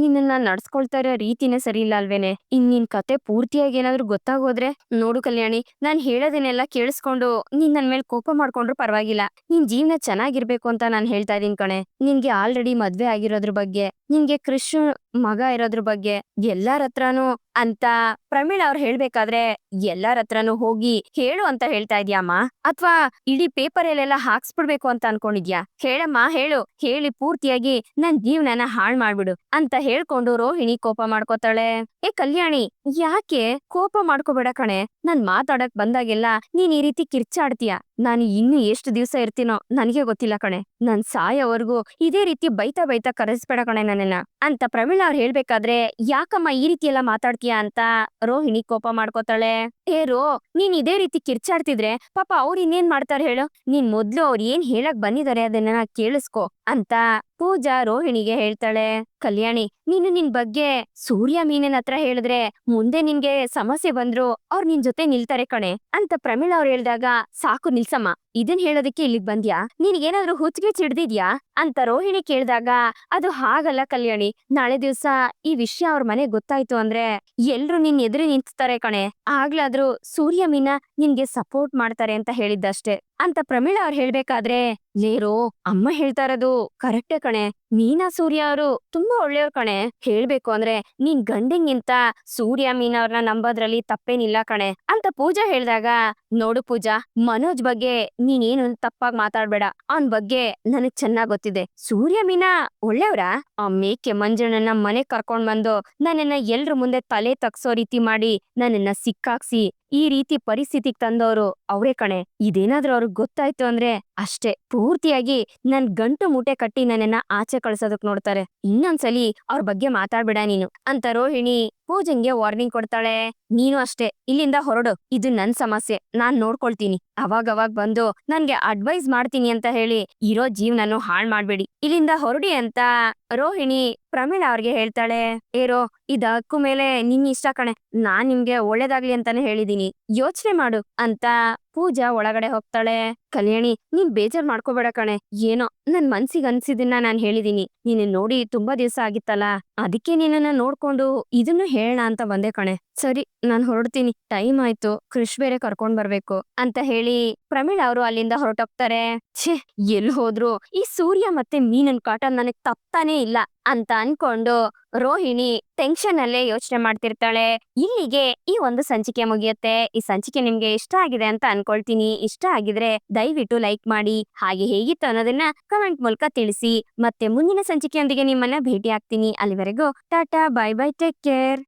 ನಿನ್ನ ನಡ್ಸ್ಕೊಳ್ತಾ ಇರೋ ರೀತಿನೇ ಸರಿ ಇಲ್ಲ ಅಲ್ವೇನೆ. ಇನ್ ನಿನ್ ಕತೆ ಪೂರ್ತಿಯಾಗಿ ಏನಾದ್ರು ಗೊತ್ತಾಗೋದ್ರೆ, ನೋಡು ಕಲ್ಯಾಣಿ, ನಾನ್ ಹೇಳೋದನ್ನೆಲ್ಲ ಕೇಳಿಸ್ಕೊಂಡು ನೀನ್ ನನ್ ಮೇಲೆ ಕೋಪ ಮಾಡ್ಕೊಂಡ್ರು ಪರವಾಗಿಲ್ಲ, ನಿನ್ ಜೀವನ ಚೆನ್ನಾಗಿರ್ಬೇಕು ಅಂತ ನಾನ್ ಹೇಳ್ತಾ ಇದೀನ್ ಕಣೆ. ನಿನ್ಗೆ ಆಲ್ರೆಡಿ ಮದ್ವೆ ಆಗಿರೋದ್ರ ಬಗ್ಗೆ, ನಿನ್ಗೆ ಕೃಷ್ ಮಗ ಇರೋದ್ರ ಬಗ್ಗೆ ಎಲ್ಲಾರ ಹತ್ರನೂ ಅಂತ ಪ್ರಮೀಳಾ ಅವ್ರು ಹೇಳ್ಬೇಕಾದ್ರೆ, ಎಲ್ಲಾರ ಹತ್ರನೂ ಹೋಗಿ ಹೇಳು ಅಂತ ಹೇಳ್ತಾ ಇದ್ಯಾಮ್ಮ, ಅಥವಾ ಇಡೀ ಪೇಪರಲ್ಲೆಲ್ಲ ಹಾಕ್ಸ್ಬಿಡ್ಬೇಕು ಅಂತ ಅನ್ಕೊಂಡಿದ್ಯಾ? ಹೇಳಮ್ಮ ಹೇಳು, ಹೇಳಿ ಪೂರ್ತಿಯಾಗಿ ನನ್ ಜೀವನನ ಹಾಳ್ ಮಾಡ್ಬಿಡು ಅಂತ ಹೇಳ್ಕೊಂಡು ರೋಹಿಣಿ ಕೋಪ ಮಾಡ್ಕೋತಾಳೆ. ಏ ಕಲ್ಯಾಣಿ, ಯಾಕೆ ಕೋಪ ಮಾಡ್ಕೋಬೇಡ ಕಣೆ, ನಾನ್ ಮಾತಾಡಕ್ ಬಂದಾಗೆಲ್ಲ ನೀನ್ ಈ ರೀತಿ ಕಿರ್ಚಾಡ್ತೀಯ, ನಾನು ಇನ್ನು ಎಷ್ಟು ದಿವ್ಸ ಇರ್ತೀನೋ ನನಗೆ ಗೊತ್ತಿಲ್ಲ ಕಣೆ, ನನ್ ಸಾಯೋವರೆಗೂ ಇದೇ ರೀತಿ ಬೈತಾ ಬೈತಾ ಕರೆಸ್ಬೇಡ ಕಣೆ ನನ್ನನ್ನ ಅಂತ ಪ್ರಮೀಳಾ ಅವ್ರು ಹೇಳ್ಬೇಕಾದ್ರೆ, ಯಾಕಮ್ಮ ಈ ರೀತಿ ಎಲ್ಲ ಮಾತಾಡ್ತೀಯ ಅಂತ ರೋಹಿಣಿ ಕೋಪ ಮಾಡ್ಕೋತಾಳೆ. ರೋ, ನೀನ್ ಇದೇ ರೀತಿ ಕಿರ್ಚಾಡ್ತಿದ್ರೆ ಪಾಪ ಅವ್ರು ಇನ್ನೇನ್ ಮಾಡ್ತಾರೆ ಹೇಳು, ನೀನ್ ಮೊದ್ಲು ಅವ್ರು ಏನ್ ಹೇಳಕ್ ಬಂದಿದ್ದಾರೆ ಅದನ್ನ ಕೇಳಿಸ್ಕೊ ಅಂತ ಪೂಜಾ ರೋಹಿಣಿಗೆ ಹೇಳ್ತಾಳೆ. ಕಲ್ಯಾಣಿ, ನೀನು ನಿನ್ ಬಗ್ಗೆ ಸೂರ್ಯ ಮೀನನ್ ಹತ್ರ ಹೇಳಿದ್ರೆ ಮುಂದೆ ನಿನ್ಗೆ ಸಮಸ್ಯೆ ಬಂದ್ರು ಅವ್ರು ನಿನ್ ಜೊತೆ ನಿಲ್ತಾರೆ ಕಣೆ ಅಂತ ಪ್ರಮೀಳಾ ಅವ್ರು ಹೇಳ್ದಾಗ, ಸಾಕು ನಿಲ್ಸಮ್ಮ, ಇದನ್ ಹೇಳೋದಕ್ಕೆ ಇಲ್ಲಿಗ್ ಬಂದ್ಯಾ, ನಿನ್ಗೇನಾದ್ರೂ ಹುಚ್ಚಿಗೆ ಚಿಡ್ದಿದ್ಯಾ ಅಂತ ರೋಹಿಣಿ ಕೇಳ್ದಾಗ, ಅದು ಹಾಗಲ್ಲ ಕಲ್ಯಾಣಿ, ನಾಳೆ ದಿವ್ಸ ಈ ವಿಷಯ ಅವ್ರ ಮನೆಗ್ ಗೊತ್ತಾಯ್ತು ಅಂದ್ರೆ ಎಲ್ರು ನಿನ್ ಎದುರು ನಿಂತ್ತಾರೆ ಕಣೆ, ಆಗ್ಲಾದ್ರೂ ಸೂರ್ಯ ಮೀನಾ ನಿನ್ಗೆ ಸಪೋರ್ಟ್ ಮಾಡ್ತಾರೆ ಅಂತ ಹೇಳಿದ್ದಷ್ಟೇ ಅಂತ ಪ್ರಮೀಳಾ ಅವ್ರು ಹೇಳ್ಬೇಕಾದ್ರೆ, ಲೇರೋ ಅಮ್ಮ ಹೇಳ್ತಾ ಇರೋದು ಕರೆಕ್ಟೇ ಕಣೆ ಕಣೆ, ಮೀನಾ ಸೂರ್ಯ ಅವರು ತುಂಬಾ ಒಳ್ಳೆಯವ್ರು ಕಣೆ. ಹೇಳ್ಬೇಕು ಅಂದ್ರೆ ನೀನ್ ಗಂಡಂಗಿಂತ ಸೂರ್ಯ ಮೀನಾ ಅವ್ರನ್ನ ನಂಬೋದ್ರಲ್ಲಿ ತಪ್ಪೇನಿಲ್ಲ ಕಣೆ ಅಂತ ಪೂಜಾ ಹೇಳ್ದಾಗ, ನೋಡು ಪೂಜಾ, ಮನೋಜ್ ಬಗ್ಗೆ ನೀನೇನು ತಪ್ಪಾಗಿ ಮಾತಾಡ್ಬೇಡ. ಅವನ್ ಬಗ್ಗೆ ನನಗ್ ಚೆನ್ನಾಗ್ ಗೊತ್ತಿದೆ. ಸೂರ್ಯ ಮೀನಾ ಒಳ್ಳೆಯವ್ರ? ಆ ಮೇಕೆ ಮಂಜಣ್ಣನ ಮನೆಗ್ ಕರ್ಕೊಂಡ್ ಬಂದು ನನ್ನನ್ನ ಎಲ್ರ ಮುಂದೆ ತಲೆ ತಗ್ಸೋ ರೀತಿ ಮಾಡಿ ನನ್ನನ್ನ ಸಿಕ್ಕಾಕ್ಸಿ ಈ ರೀತಿ ಪರಿಸ್ಥಿತಿಗ್ ತಂದವರು ಅವ್ರೇ ಕಣೆ. ಇದೇನಾದ್ರೂ ಅವ್ರಿಗೆ ಗೊತ್ತಾಯ್ತು ಅಂದ್ರೆ ಅಷ್ಟೇ, ಪೂರ್ತಿಯಾಗಿ ನನ್ ಗಂಟು ಮೂಟೆ ಕಟ್ಟಿ ನನ್ನನ್ನ ಆಚೆ ಕಳ್ಸೋದಕ್ ನೋಡ್ತಾರೆ. ಇನ್ನೊಂದ್ಸಲಿ ಅವ್ರ ಬಗ್ಗೆ ಮಾತಾಡ್ಬೇಡ ನೀನು ಅಂತ ರೋಹಿಣಿ ಪೂಜನ್ಗೆ ವಾರ್ನಿಂಗ್ ಕೊಡ್ತಾಳೆ. ನೀನು ಅಷ್ಟೇ, ಇಲ್ಲಿಂದ ಹೊರಡು, ಇದು ನನ್ ಸಮಸ್ಯೆ, ನಾನ್ ನೋಡ್ಕೊಳ್ತೀನಿ. ಅವಾಗವಾಗ ಬಂದು ನನ್ಗೆ ಅಡ್ವೈಸ್ ಮಾಡ್ತೀನಿ ಅಂತ ಹೇಳಿ ಇರೋ ಜೀವನನು ಹಾಳ್ ಮಾಡ್ಬೇಡಿ, ಇಲ್ಲಿಂದ ಹೊರಡಿ ಅಂತ ರೋಹಿಣಿ ಪ್ರಮೀಳಾ ಅವ್ರಿಗೆ ಹೇಳ್ತಾಳೆ. ಏರೋ, ಇದಕ್ಕೂ ಮೇಲೆ ನಿನ್ ಇಷ್ಟ ಕಣೆ, ನಾನ್ ನಿಮ್ಗೆ ಒಳ್ಳೇದಾಗ್ಲಿ ಅಂತಾನೆ ಹೇಳಿದೀನಿ, ಯೋಚನೆ ಮಾಡು ಅಂತ ಪೂಜಾ ಒಳಗಡೆ ಹೋಗ್ತಾಳೆ. ಕಲ್ಯಾಣಿ, ನೀನ್ ಬೇಜಾರ್ ಮಾಡ್ಕೋಬೇಡ ಕಣೆ, ಏನೋ ನನ್ ಮನ್ಸಿಗೆ ಅನ್ಸಿದನ್ನ ನಾನ್ ಹೇಳಿದೀನಿ. ನೀನ್ ನೋಡಿ ತುಂಬಾ ದಿವಸ ಆಗಿತ್ತಲ್ಲ, ಅದಕ್ಕೆ ನಿನ್ನನ್ನ ನೋಡ್ಕೊಂಡು ಇದನ್ನು ಹೇಳೋಣ ಅಂತ ಬಂದೆ ಕಣೆ. ಸರಿ, ನಾನ್ ಹೊರಡ್ತೀನಿ, ಟೈಮ್ ಆಯ್ತು, ಕೃಷ್ ಬೇರೆ ಕರ್ಕೊಂಡ್ ಬರ್ಬೇಕು ಅಂತ ಹೇಳಿ ಪ್ರಮೀಳಾ ಅವರು ಅಲ್ಲಿಂದ ಹೊರಟೋಗ್ತಾರೆ. ಛೇ, ಎಲ್ ಹೋದ್ರು ಈ ಸೂರ್ಯ ಮತ್ತೆ ಮೀನನ್ ಕಾಟ ನನಗ್ ತಪ್ತಾನೇ ಇಲ್ಲ ಅಂತ ಅನ್ಕೊಂಡು ರೋಹಿಣಿ ಟೆನ್ಷನ್ ಅಲ್ಲೇ ಯೋಚನೆ ಮಾಡ್ತಿರ್ತಾಳೆ. ಇಲ್ಲಿಗೆ ಈ ಒಂದು ಸಂಚಿಕೆ ಮುಗಿಯುತ್ತೆ. ಈ ಸಂಚಿಕೆ ನಿಮ್ಗೆ ಇಷ್ಟ ಆಗಿದೆ ಅಂತ ಅನ್ಕೊಳ್ತೀನಿ. ಇಷ್ಟ ಆಗಿದ್ರೆ ದಯವಿಟ್ಟು ಲೈಕ್ ಮಾಡಿ, ಹಾಗೆ ಹೇಗಿತ್ತು ಅನ್ನೋದನ್ನ ಕಮೆಂಟ್ ಮೂಲಕ ತಿಳಿಸಿ. ಮತ್ತೆ ಮುಂದಿನ ಸಂಚಿಕೆಯೊಂದಿಗೆ ನಿಮ್ಮನ್ನ ಭೇಟಿ ಆಗ್ತೀನಿ. ಅಲ್ಲಿವರೆಗೂ Tata, bye bye, take care.